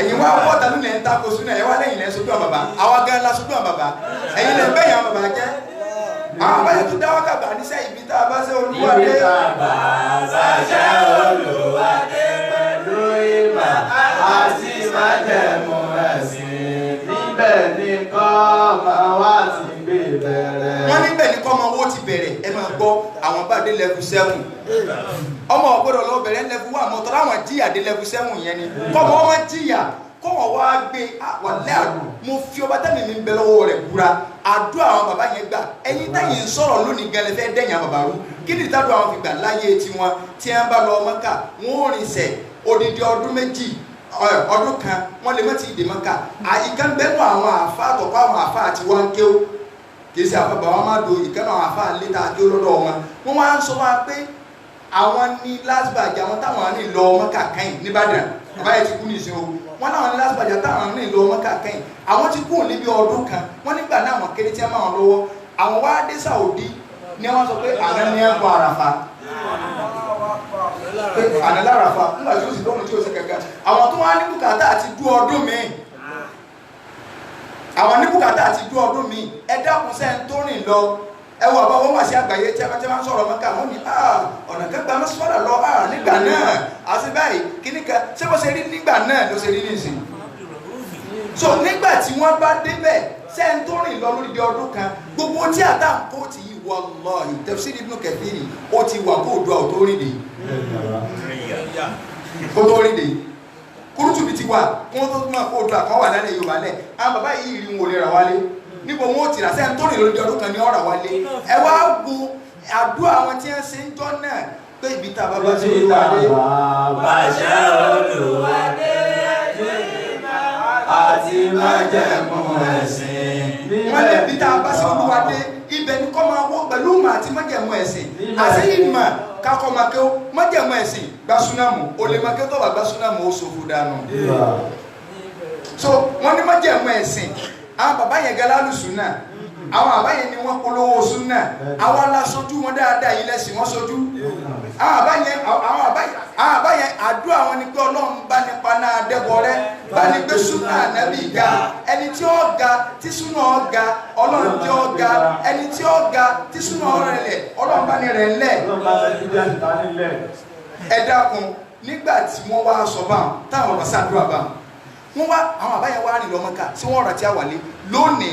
Speaker 3: ẹ̀yin wá wọ́ tàbí lẹ́ ń tako súnà ẹ̀wá lẹ́yìn lẹ́ sojú àwọn bàbá àwa gan la sojú àwọn bàbá ẹ̀yin lẹ́ bẹ́yìn àwọn bàbá jẹ́ àwọn àbáyé tó dáwọ́ kàgbà níṣẹ́ ibi tá a bá ṣe olúwadé.
Speaker 1: Ibi tá a bá ṣe olúwadé pẹ̀lú ìmọ̀ àti májẹ̀mú ẹ̀sìn níbẹ̀ ni kọ́ ọmọ wa ti gbé bẹ̀rẹ̀.
Speaker 3: Wọ́n níbẹ̀ ni kọ́ ọmọ owó ti bẹ̀rẹ̀ ẹ máa gbọ́ àwọn bá dé level 7 ọmọ ọgbọ́dọ̀ lọ bẹ̀rẹ̀ level 1 mọ́tọ́ láwọn jíyà dé level 7 yẹn ni kọ́mọ ọmọ jíyà kọ́mọ wá gbé wàlẹ́ àdó mo fi ọba tẹ́mi mi bẹ lọ́wọ́ rẹ̀ búra àdúrà àwọn bàbá yẹn gbà ẹ̀yin tẹ́yìn sọ̀rọ̀ lónìí gẹ́lẹ́ fẹ́ dẹ́yìn àwọn bàbá rú kí ni ìtàdùn àwọn fi gbà láyé tiwọn tí wọ́n bá lọ Mẹ́kà wọ́n ò rìn sẹ̀ odidi ọdún méjì ọdún kan wọ́n lè mọ́tì ìdè Mẹ́kà ìkan bẹ́nu àwọn àfa àtọ̀kọ́ àwọn àfa àti wọn kéw kì í ṣe àfa bàbá máa do ìkànnì àwọn àfa létà kéw lọ́dọ̀ wọn wá ń sọ wá pé àwọn ní lásìbàjì àwọn táwọn ní lọ Mẹ́kà kẹ́yìn nìbàdàn bàbá yẹn ti kú nìṣẹ́ o wọ́n láwọn ní lásìbàjì táwọn ní lọ Mẹ́kà kẹ́yìn àwọn ti kú níbi ọdún kan wọ́n nígbà náà àwọn kéré tí wọ́n máa lọ́wọ́ àwọn wá dé Saudi ni wọ́n sọ pé àwọn ní ẹ̀kọ́ àràfà àná lárafa nígbà tí ó sì lọ́nà tí ó sì kẹ̀kẹ́ àwọn tó wá ní bùkátà àti dú ọdún mi àwọn ní bùkátà àti dú ọdún mi ẹ dákun sẹ́ń tó rìn lọ ẹ wọ àbá wọn wà sí àgbáyé tí a bá ń sọ̀rọ̀ Mẹ́kà wọ́n ní ọ̀nà kẹgbà ló sọ̀rọ̀ lọ nígbà náà àti báyìí kíní kan ṣé bó ṣe rí nígbà náà ló ṣe rí nísìn so nígbà tí wọ́n bá débẹ̀ sẹ́ń tó rìn lọ lórí ọdún kan gbogbo tí àtàkó ti yí wallahi Tafsir Ibn Kathir ó ti wà kó òdua ò tó rìn dè kó tó rìn dè Kurtubi ti wà wọ́n tó máa kó òdua kan wà lálẹ́ Yorùbá lẹ̀ àwọn bàbá yìí rí wọn ò lè rà wálé níbo wọn ò tì rà sẹ́ni tó rìn lórí ọdún kan ní ọ̀rà wálé ẹ wá wo àdúrà àwọn tí wọ́n ṣe ń jọ náà pé ibi tá a bá bá ṣe olúwadé
Speaker 1: bàṣẹ olúwadé àti májẹ̀mú ẹ̀sìn
Speaker 3: wọ́n lè bí tá a bá ṣe olúwadé ibẹ̀ ni kọ́ máa wọ́ pẹ̀lú ìmọ̀ àti májẹ̀mú ẹ̀sìn àti ìmọ̀ kakọ́ máa kéwọ́ májẹ̀mú ẹ̀sìn gbásúnámù o lè máa kéwọ́ tó wà gbásúnámù ó ṣòfò dànù so wọ́n ní májẹ̀mú ẹ̀sìn àwọn bàbá yẹn galalu sunna àwọn bàbá yẹn ni wọ́n polówó sunna àwọn aláṣojú wọn dáadáa yìí lẹ́sìn wọ́n sojú àwọn bàbá yẹn àdúrà wọn ni pé Ọlọ́run bá nípa náà dẹ́bọ̀ rẹ bá ní gbé sunna ànábì ga ẹni tí ó ga tí sunna ó ga Ọlọ́run tí ó ga ẹni tí ó ga tí sunna ó rẹ̀ lẹ̀ Ọlọ́run bá ní rẹ̀ lẹ̀ ẹ dákun nígbà tí wọ́n wá sọ báwọn táwọn bá ṣàdúrà báwọn wọ́n wá àwọn àbáyẹ wá rìn lọ Mẹ́kà tí wọ́n rà tí a wà lé lónìí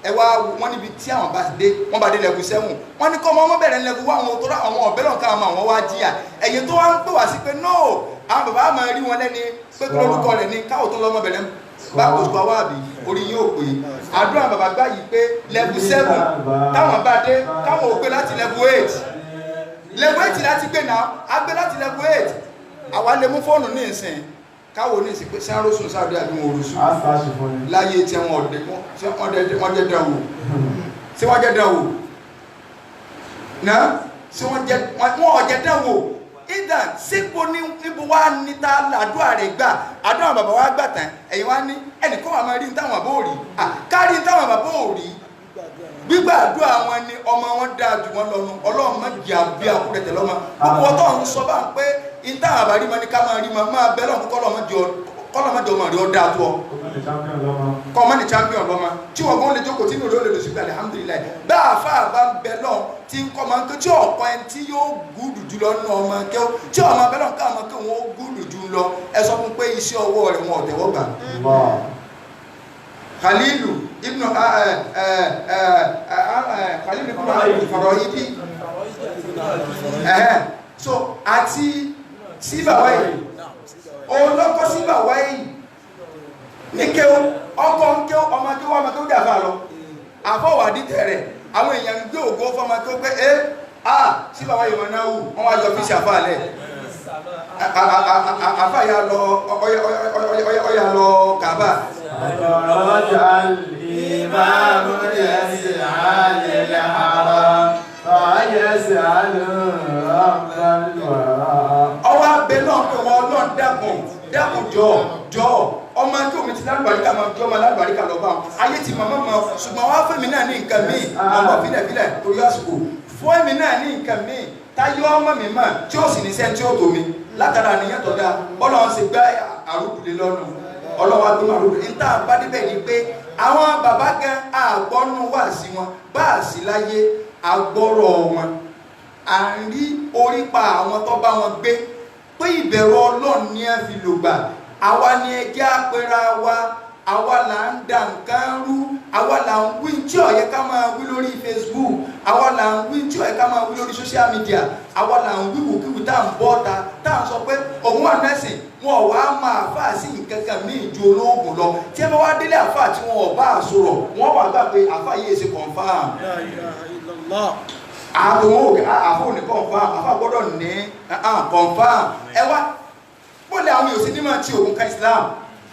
Speaker 3: ẹ wá wọ́n níbi tí àwọn bá dé wọ́n bá dé level 7 wọ́n ní kọ́ ọmọ bẹ̀rẹ̀ level 1 àwọn tó rà àwọn ọ̀bẹ lọ́nkà àwọn wá jìyà ẹ̀yìn tó wá ń pè wá sí pé no àwọn bàbá máa rí wọn lẹ́ni pé kí lórúkọ rẹ̀ ní káwọ́ tó lọ́mọ bẹ̀rẹ̀ bá oṣù àwọ̀ àbí orí yóò pè é àdúrà bàbá gbá yìí pé level 7 táwọn bá dé káwọn ò gbé láti level 8 láti gbé náà á gbé láti level 8 àwa lè mú fóònù ní ìsìn káwò ní ìsìnkú sí àrósùn sáàdé àbí wọn òrùsùn láyé tí wọ́n jẹ́ dánwò sí wọ́n jẹ́ dánwò náà sí wọ́n jẹ́ dánwò ìdá sípò níbo wá níta àdúrà rẹ̀ gbà àdúrà bàbá wá gbà tán ẹ̀yìn wá ní ẹnìkan wà máa rí táwọn àbó rí kárí táwọn àbó rí gbígbà àdúrà wọn ni ọmọ wọn dáa jù wọn lọ́nu Ọlọ́run má jẹ́ àbí àkúrẹ̀tẹ̀ lọ́mọ gbogbo ọtọ́ ń sọ bá ń pé ìta àbárí ma ní ká máa rí ma máa bẹ́ lọ́nkú kọ́lọ́mọdé ọmọ rí ọ dáa tó ọ kọ́ ọmọ ní champion lọ́mọ tí wọ́n gbọ́n lè jókòó tí ní olóòlè lè ṣùgbọ́n alhamdulillah bá àfá àbá ń bẹ lọ́n tí ń kọ́ máa ń ké tí ọ̀pọ̀ ẹni tí yóò gúdù jù lọ nínú ọmọ kẹ́ tí ọmọ bẹ́ lọ́n káàmọ́ kí wọ́n gúdù jù lọ ẹ sọ fún pé iṣẹ́ ọwọ́ rẹ̀ wọn ọ̀tẹ̀wọ́ gbà Khalilu ibn Farahidi so àti síbàwáyé olókọ́ síbàwáyé ní kéwọ́ ọkọ̀ ń kéwọ́ ọmọ kéwọ́ ọmọ kéwọ́ dàbà lọ àfọwàdí tẹ̀rẹ̀ àwọn èèyàn gbé ògbó fọmọ kéwọ́ pé síbàwáyé wọn náà wù wọ́n wá jọ fi ṣàfàlẹ̀ àfàyà lọ ọyà lọ kàbà
Speaker 1: ọjọ́ ìmáàmù yẹsẹ̀ àlẹ́ haram fàáyẹsẹ̀ àlẹ́
Speaker 3: ọwọ́ abẹ náà pé wọn Ọlọ́run dákun jọ ọmọ tí omi ti lálùbáríkà máa jọ ọmọ lálùbáríkà lọ bá wọn ayé ti màmá ma ṣùgbọ́n wá fẹ́mi náà ní nǹkan míì ọmọ fílẹ̀fílẹ̀ torí àsìkò fún èmi náà ní nǹkan míì táyé ọmọ mi mà tí ó sì ní sẹ́ni tí ó tó mi látara nìyẹn tó dáa Ọlọ́run ṣe gbá àrùkùlé lọ́nu Ọlọ́run agbóhùn àrùkùlé níta bá débẹ̀ ni pé àwọn bàbá gan àgbọ́nú wà sí wọn bá a sí láyé agbọ́rọ̀ wọn à ń rí orí pa àwọn tó bá wọn gbé pé ìbẹ̀rù Ọlọ́run ní ẹ fi lò gbà àwa ni ẹjẹ́ àpẹẹrẹ wa àwa là ń da nǹkan rú àwa là ń wí tí ó yẹ ká máa wí lórí Facebook àwa là ń wí tí ó yẹ ká máa wí lórí social media àwa là ń wí wòkíwì tá à ń bọ́ ta tá à ń sọ pé òun wà mẹ́sìn wọn ò wá máa fà sí nǹkan kan ní ìju olóògùn lọ tí ẹ bá wá délé àfà tí wọn ò bá sọ̀rọ̀ wọn wà gbà pé àfà yìí ṣe confam àwọn òkè àfà ò ní confam àfà gbọ́dọ̀ ní confam ẹ wá bọ́ọ̀lù àwọn yòó sí ní máa ti ògùn ka Islam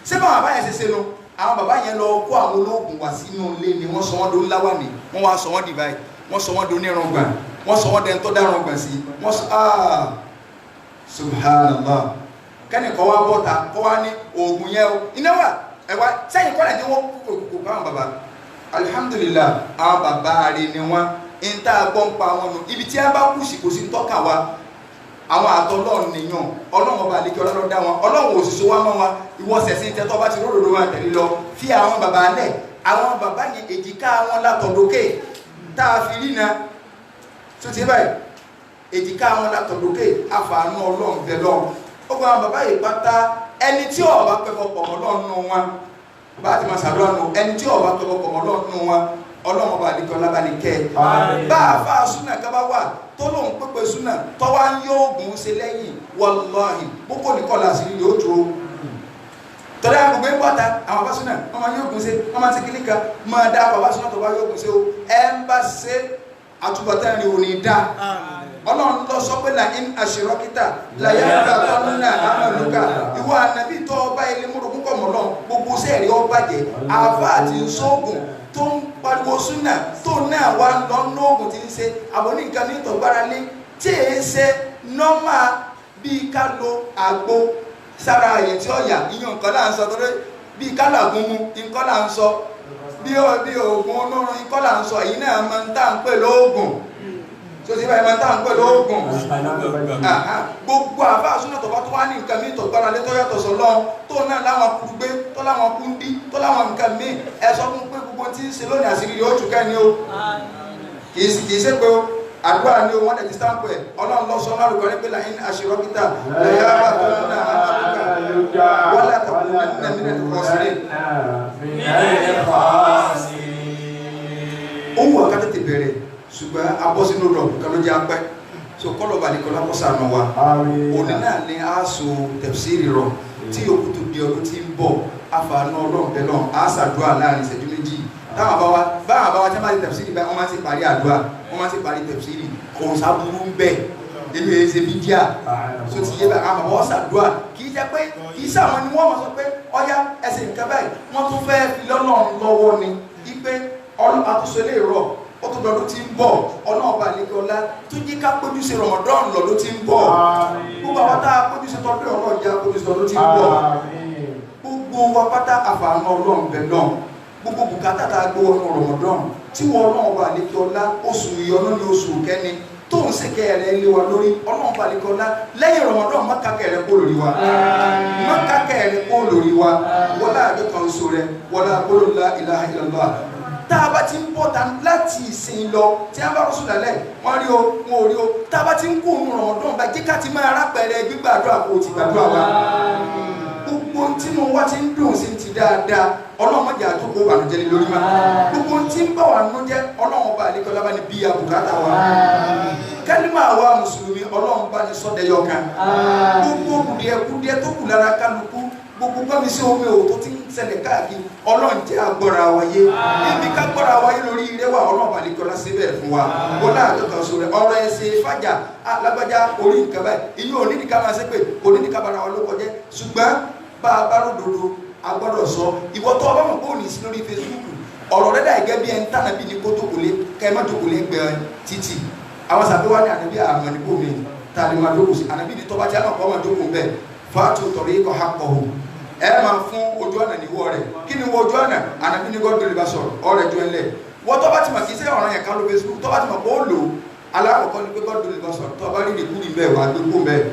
Speaker 3: ṣé báwọn àbá yẹn ṣe ṣe nu àwọn bàbá yẹn lọ kó àwọn olóògùn wá sínú ilé ni wọ́n sọ wọ́n do ńlá wà ní wọ́n wá sọ wọ́n dì báyìí wọ́n sọ wọ́n do onírùngbà wọ́n sọ wọ́n dẹ́ntọ́ dárùngbà sí wọ́n sọ subhanallah kẹ́nìkan wá bọ́ta kọ́ wá ní oògùn yẹn o iná wà ẹ̀wá sẹ́yìn kọ́lẹ̀ tí wọ́n kò káwọn bàbá alhamdulillah àwọn bàbá rẹ̀ ni wọ́n ń tá a gbọ́ ń pa wọn nù ibi tí a bá kù sí kò sí ń tọ́ka wa àwọn àtọ́lọ́run nìyàn ọlọ́run ọba àlekí ọlọ́run dá wọn ọlọ́run òṣìṣẹ́ wa mọ́ wọn ìwọ sẹ̀sìn tẹ́tọ́ bá ti ròdòdó wọn tẹ̀lé lọ fi àwọn bàbá lẹ̀ àwọn bàbá yẹn èjìká wọn látọ̀dókè tá a fi rí na tó ti báyìí èjìká wọn látọ̀dókè àfààní ọlọ́run bẹ̀ lọ ó gba àwọn bàbá yìí pátá ẹni tí ọba pẹ̀kọ̀ pọ̀ mọ́ lọ́run nù wọn bá a ti máa ṣàdúrà nù ẹni tí ọba pẹ̀kọ̀ pọ̀ mọ́ lọ́run nù wọn ọlọ́run ọba àlekí ọlọ́ba ní kẹ́ bá a fa súnà ká bá wà tó lóun pépè súnà tó wá ń yóò gùn ṣe lẹ́yìn wàláhì gbogbo nìkan làásìrí yóò dúró tọ́lá gbogbo ń bọ́ta àwọn bá súnà wọ́n máa yóò gùn ṣe wọ́n máa ti kíní kan máa dá bàbá súnà tó bá yóò gùn ṣe o ẹ ń bá ṣe àtúbọ̀tán rẹ̀ ò ní dá ọlọ́run lọ sọ pé là ń àṣírọ́kítà láyé nígbà tó ń nà àmàlùkà ìwọ ànàbí tó ọba ilé múrogún kọ̀ mọ́ lọ gbogbo sẹ́ẹ̀rí ọba jẹ àfa àti sóògùn tó ń pariwo súnà tó náà wá lọ nóògùn tí ń ṣe àbọ̀ ní nǹkan ní ìtọ̀gbára lé tí èé ṣe nọ́mà bíi ká lo àgbo sára àyè tí ó yà ìyẹn nǹkan là ń sọ torí bíi ká làgùn mu nǹkan là ń sọ bí oògùn olórun nǹkan là ń sọ èyí náà máa ń tà ń pè lóògùn tó ti báyìí máa ń tà ń pè lóògùn gbogbo àbá àsúná tó bá tó wá ní nǹkan mí ìtọ̀gbára lé tó yàtọ̀ sọ lọ́wọ́ tó náà láwọn kúrúgbé tó láwọn kúndí tó láwọn nǹkan mí ẹ sọ fún pé gbogbo tí ń ṣe lónìí àṣírí yóò tù kẹ́ni o kì í ṣe pé o àdúrà ni o wọ́n lè ti stamp ẹ̀ ọlọ́run lọ sọ lárúkọ ní pé láyín àṣírọ́kítà lẹ́yìn àbá tó ń ná àmàlùkà wọ́n látàkùn nínú mílẹ̀ kọ́sílẹ̀ ohun àkàtà ti bẹ̀rẹ̀ ṣùgbọ́n abọ́sínú rọ̀ kan ló jẹ́ apẹ́ so kọ́lọ̀ bá ní kọ́lá kọ́ sànù wa òní náà ní aṣọ tẹ̀síìrì rọ̀ tí òkú tó di ọdún tí ń bọ̀ àfààní ọlọ́run bẹ́ẹ̀ náà á ṣàdúrà láàrin ìṣẹ́jú méjì táwọn àbáwá tí wọ́n máa ti tẹ̀síìrì báyìí wọ́n máa ti parí àdúrà wọ́n máa ti parí tẹ̀síìrì kò sábúrú ń bẹ̀ nínú èsè bídíà tó ti yé báyìí àwọn àwọn ṣàdúrà kì í jẹ́ pé kì í sàwọn ni wọ́n máa sọ pé ọ̀yá ẹsẹ̀ nǹkan báyìí wọ́n tún fẹ́ fi lọ́lọ́run lọ́wọ́ ni wípé àtúnṣe lè rọ̀ ó tó lọ́dún tí ń bọ̀ ọlọ́ọ̀bà àlejò ọlá tó jí ká péjú sí Ramadan lọ́dún tí ń bọ̀ gbogbo àwọn tá a péjú sí tọ́jú ọlọ́ọ̀jà péjú sí lọ́dún tí ń bọ̀ gbogbo wa pátá àfààní ọlọ́run bẹ̀ náà gbogbo bùkátà tá a gbé wọnú Ramadan tí wọ́n ọlọ́ọ̀bà àlejò ọlá oṣù ìyọnú ní oṣù kẹ́ni tó ń ṣe kẹ́rẹ́ lé wa lórí ọlọ́ọ̀bà àlejò ọlá lẹ́yìn Ramadan má kákẹ́rẹ́ kó lórí wa má kákẹ́rẹ́ kó lórí wa wọlá àjọkàn oṣù rẹ wọlá gbólóhùn la ilaha illallah tá a bá ti ń bọ̀ tán láti ìsìn lọ tí a bá rọ́ṣù lálẹ́ wọ́n rí o wọn ò rí o tá a bá ti ń kó òun Ramadan bá jẹ́ ká ti máa rápẹ̀rẹ̀ gbígbàdúrà kó o ti gbàdúrà wa gbogbo tí mo wá ti ń dùn sí ti dáadáa ọlọ́run mọ̀jà àjọkò ìbànújẹ́ lé lórí ma gbogbo tí ń bá wà nínú jẹ́ ọlọ́run ọba àlekọ́lá bá ní bí abùkátà wa kálímà àwa mùsùlùmí ọlọ́run bá ní sọ́dẹ̀yọ kan gbogbo kùdìẹ̀kùdìẹ̀ tó kù lára kálukú gbogbo gbọ́mi sí omi ò tó ti ń ṣẹlẹ̀ káàkiri ọlọ́run jẹ́ agbọ́ra wáyé níbi ká gbọ́ra wáyé lórí ilé wa ọlọ́run àlekọ́lá síbẹ̀ fún wa wọlé àjọkàn sọ rẹ ọ̀rọ̀ ẹ̀sẹ̀ fàjà alágbájá orí nǹkan báyìí ìyẹn onídìíká máa ṣe pé onídìíká bára wa ló kọjẹ́ ṣùgbọ́n bá a bá ròdòdó a gbọ́dọ̀ sọ ìwọ tó ọba mọ̀ pé ò ní sí lórí Facebook ọ̀rọ̀ rẹ̀ dà gẹ́gẹ́ bí ẹni tànà bí ní kó tókòlé kẹ́ ẹ má tókòlé gbẹ títì àwọn sàbẹ̀wá ní ànábì àmọ́ ní bòmí tàbí má dókò sí ànábì ní tọ́ba tí a náà kọ́ má dókò bẹ́ẹ̀ fàtó tọ̀rí kọ́ ha kọ́ ẹ máa fún ojú ọ̀nà níwọ̀ rẹ̀ kí ni wọ ojú ọ̀nà ànábì ní gọ́dọ̀ lè bá sọ̀rọ̀ ọ̀rẹ́ ju ẹlẹ́ wọ́n tọ́ba ti mọ̀ kì í sẹ́ ọ̀ràn yẹn ká ló Facebook tọ́ba ti mọ̀ pé ó lò alákọ̀ọ́kọ́ ni pé gọ́dọ̀ lè bá sọ̀rọ̀ tọ́ba rí ìdíkú ní bẹ́ẹ̀ wà gbégbó bẹ́ẹ̀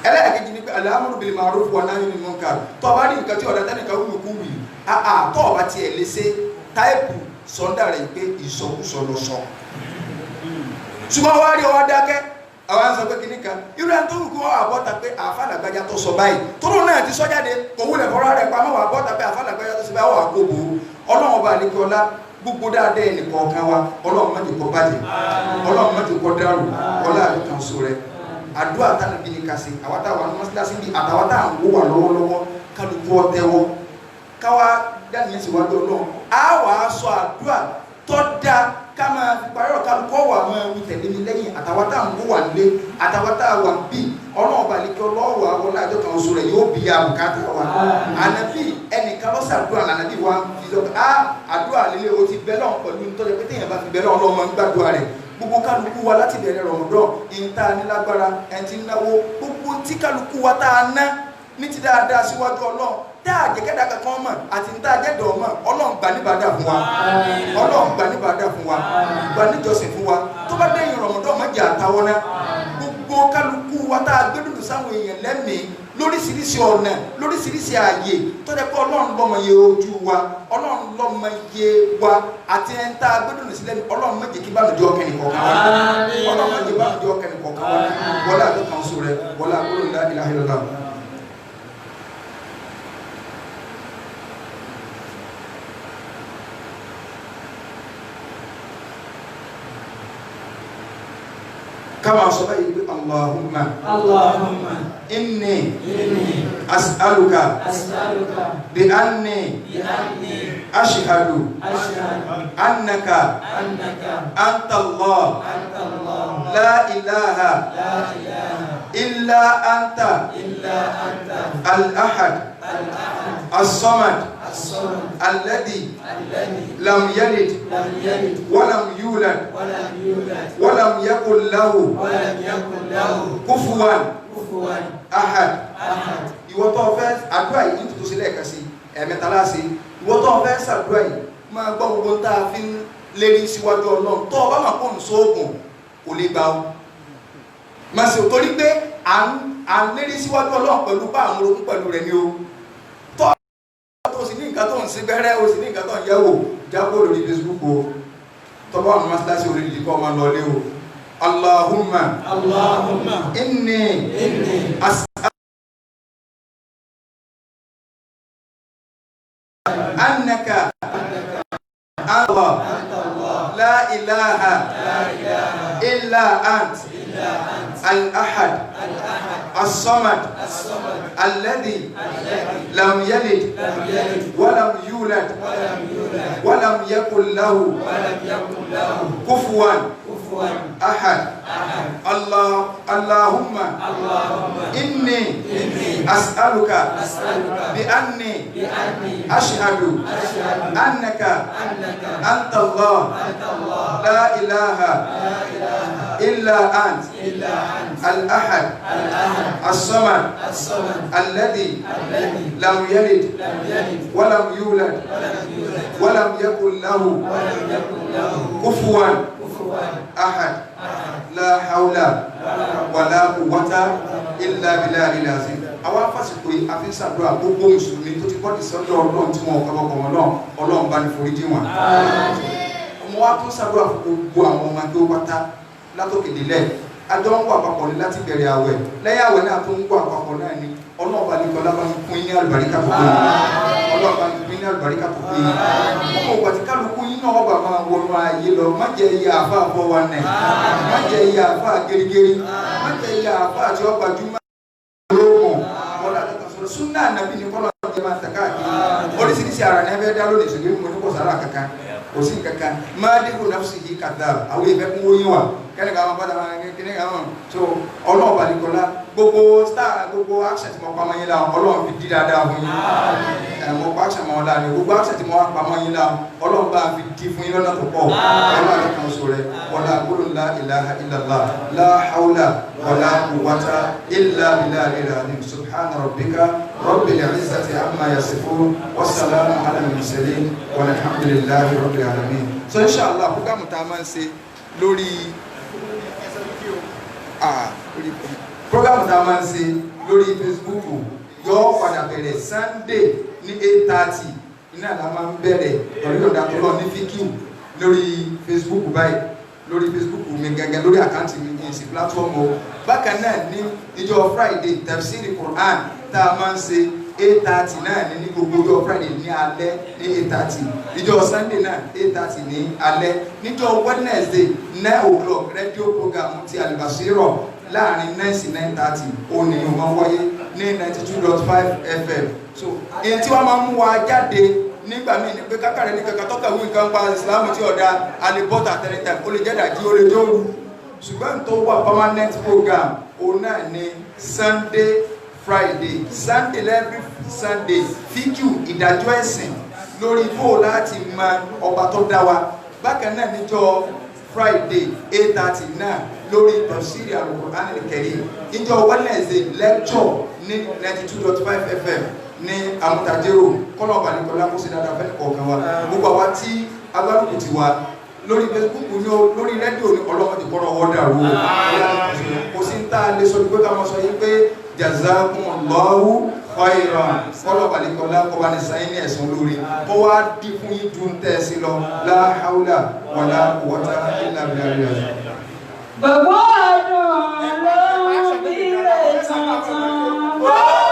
Speaker 3: ẹlẹ́ẹ̀kejì ni pé al-amru bil ma'ruf wa nahyu anil munkar tó bá rí nǹkan tí ọ̀dà tẹ́nìkan wúlò kú wì tó ọba tiẹ̀ lè ṣe táìpù sọ́ndà rẹ̀ pé ìsọkúsọ lọ sọ ṣùgbọ́n wá rí ọwọ́ dákẹ́ àwọn sọ pé kìíní kan irú ẹni tó wù kí wọ́n wà bọ́ta pé àfàlàgbájá tó sọ báyìí tóró náà ti sọ jáde kò wúlẹ̀ fọ́rọ́ rẹ̀ pamọ́ wà bọ́ta pé àfàlàgbájá tó sọ pé àwọn àkóbò ọlọ́run ọba àlekè ọlá gbogbo dáadáa ẹnì kọ̀ọ̀kan wa ọlọ́run má jẹ́ kó bàjẹ́ ọlọ́run má jẹ́ kó dàrú ọlá àdúgbò sọ rẹ àdúrà táwọn bí ní ká ṣe àwọn táwọn àwọn mọ́sálásí bí àtàwọn táwọn wò wà lọ́wọ́lọ́wọ́ kálukú ọtẹ́wọ́ káwá dáníyẹn sì wájú ọlọ́run á wà á sọ àdúrà tó dáa ká máa fi parí ọ̀ká kọ́ wà máa wí tẹ̀lé mi lẹ́yìn àtàwọn táwọn wò wà nílé àtàwọn táwọn wà bí ọlọ́run ọba àlekè ọlọ́wọ́ àwọn ọlájọ́ kan oṣù rẹ̀ yóò bí i àbùkátà wa ànábì ẹnìkan lọ́sẹ̀ àdúrà ànábì wa fi sọ pé àdúrà líle o ti bẹ́ lọ́wọ́ pẹ̀lú nítorí pé téèyàn bá fi bẹ́ lọ́wọ́ lọ́wọ́ ń gbàdúrà rẹ̀ gbogbo kálukú wa láti bẹ̀rẹ̀ rọ̀mọ̀dọ́ ìta nílágbára ẹ̀ntì náwó gbogbo tí kálukú wa tá a ná ní ti dáadáa síwájú ọlọ́run tá a jẹ́kẹ́dá kankan mọ̀ àti ní tá a jẹ́dọ̀ mọ̀ ọlọ́run gbà níbàdà fún wa ọlọ́run gbà níbàdà fún wa gbà níjọsìn fún wa tó bá dẹ́yìn rọ̀mọ̀dọ́ mọ̀jà àtàwọn náà gbogbo kálukú wa tá a gbé dùdù sáwọn èèyàn lẹ́mìí lóríṣiríṣi ọ̀nà lóríṣiríṣi ààyè tó jẹ́ pé ọlọ́run lọ́mọ iye ojú wa ọlọ́run lọ́mọ iye wa àti ẹni tá a gbẹ́dùn sílẹ̀ ọlọ́run má jẹ́ kí bánújẹ́ ọkàn nìkọ̀ọ̀kan wa ọlọ́run má jẹ́ bánújẹ́ ọkàn nìkọ̀ọ̀kan wa wọlé àdókan sọ rẹ wọlé àkúrò ńlá ilaha illallah. كما صبيت اللهم إني أسألك بأني أشهد أنك أنت الله لا إله إلا أنت الأحد الصمد الذي لم يلد ولم يولد ولم يكن له كفوا أحد ìwọ tó fẹ́ àdúrà yìí ní tuntun sílẹ̀ kan sí ẹ̀mẹ́tàlá sí ìwọ tó fẹ́ ṣàdúrà yìí máa gbọ́ gbogbo tá a fi ń lérí síwájú ọlọ́run tó ọba máa kó nùsọ oògùn kò lè gbà ó máa ṣe torí pé à ń lérí síwájú ọlọ́run pẹ̀lú bá àwọn orogún pẹ̀lú rẹ̀ ni o tó o sì ní nǹkan tó ń sí gbẹ́rẹ́ o sì ní nǹkan tó ń yẹ̀wò jábọ̀ lórí Facebook o tọ́ba àwọn mọ́sálásí orí ìdí kọ́ ọmọ lọlé o Allahumma inni أنك الله لا إله إلا أنت الأحد الصمد الذي لم يلد ولم يولد ولم يكن له كفوا أحد اللهم إني أسألك بأني أشهد أنك أنت الله لا إله إلا أنت الأحد الصمد الذي لم يلد ولم يولد ولم يكن له كفوا أحد لا حول ولا قوة إلا بالله العظيم àwọn afásitì yìí àfi ń ṣàdúrà gbogbo mùsùlùmí tó ti kọ́ni sọ́dọ̀ ọlọ́run tí wọn kọ́ ọmọ náà ọlọ́run bá ní foríjì wọn. ọmọ wa tún ṣàdúrà fún gbogbo àwọn ọmọ akẹ́ wọ́pátá látòkè délẹ̀ àjọ ń wà papọ̀ ní láti bẹ̀rẹ̀ àwẹ̀ lẹ́yìn àwẹ̀ náà tó ń wà papọ̀ náà ni ọlọ́run bá ní kọ́lá bá ń pín ní àlùbáríkà tó péye ọlọ́run bá ń pín ní àlùbáríkà tó péye ọmọ ògbà tí kálukú yín náà ọba máa wọnú ayé lọ má jẹ́ iye àfa àbọ̀ wa nẹ̀ má jẹ́ iye àfa gẹ́gẹ́rí má jẹ́ iye àfa àti ọgbà júmọ́ sunna nabi ni kọlọ jẹ máa ta káàkiri oríṣiríṣi ara ní ẹbẹ dá lónìí ṣùgbọ́n mo ní kò sára kankan kò sí kankan máa dínkù nafsi yìí kàdá àwọn ìfẹ́ kún wọ́n yín wa kẹ́ni ká máa bá dáa kíní ká máa so ọlọ́ọ̀bà nìkọ́lá gbogbo star gbogbo action tí mo pa mọ́ yín la ọlọ́run fi di dáadáa fún yín mo pa action mọ́ ọ́n láàrin gbogbo action tí mo pa mọ́ yín la ọlọ́run bá fi di fún yín lọ́nà tó pọ̀ ọlọ́run kan sọ rẹ̀ wala la ilaha illallah la hawla wala quwwata illa billahil azim subhana rabbika rabbil izzati amma yasifun wassalamu ala al-mursalin walhamdulillahi rabbil alamin. So inshallah program tá a máa ń ṣe lórí program tá a máa ń ṣe lórí Facebook yóò padà bẹ̀rẹ̀ Sunday ní 8:30 iná la máa ń bẹ̀rẹ̀ pẹ̀lú ìdàtọ́lọ́ ní fíkìú lórí Facebook báyìí lórí Facebook mi gẹ́gẹ́ lórí àkáǹtì mi ní ìsìn platform o bákan náà ní ìjọ Friday tafsiri Quran tá a máa ń ṣe 8:30 náà ní gbogbo ọjọ́ Friday ní alẹ́ ní 8:30, níjọ́ Sunday náà 8:30 ní alẹ́, níjọ́ Wednesday 9 o'clock rédíò program ti Al-Basira láàrin 9 sí 9:30 òní yóò máa wáyé ní 92.5 FM. So èyí tí wọ́n máa mú wa jáde nígbà míì ní pé kákàrẹ́ ní kankan tọ́ka wí nǹkan pa ìsìlámù tí ọ̀dà alibọ́tà tẹ́lẹ̀tẹ̀ ó lè jẹ́ dàjí ó lè jóru, ṣùgbọ́n tó wà permanent program òun náà ní Sunday Friday every Sunday fíkìú ìdájọ́ ẹ̀sìn lórí bó láti mọ ọba tó dá wa. Bákan náà níjọ́ Friday 8:30 náà lórí tafsiri Al-Qur'an Al-Karim. Níjọ́ Wednesday lecture ní 92.5 FM ní Amútajérò kọ́nà ọ̀bànìkọ́lá kó sí dáadáa fẹ́ni kọ̀ọ̀kan wa. Gbogbo àwa tí agbárùkù ti wa lórí Facebook ní lórí rédíò ní ọlọ́mọdé kọ́nà wọ́dà rú kò sí ń tá a lè sọ pé ká máa sọ yí pé jazakumullahu khairan kọ́nà ọ̀bànìkọ́lá kọ́ bá ní sáyé ní ẹ̀sán lórí kó wá dí fún yín ju ń tẹ́ sí lọ la hawla wala quwwata illa billah.
Speaker 5: Gbogbo ọdún ló ń bí rẹ̀ tuntun.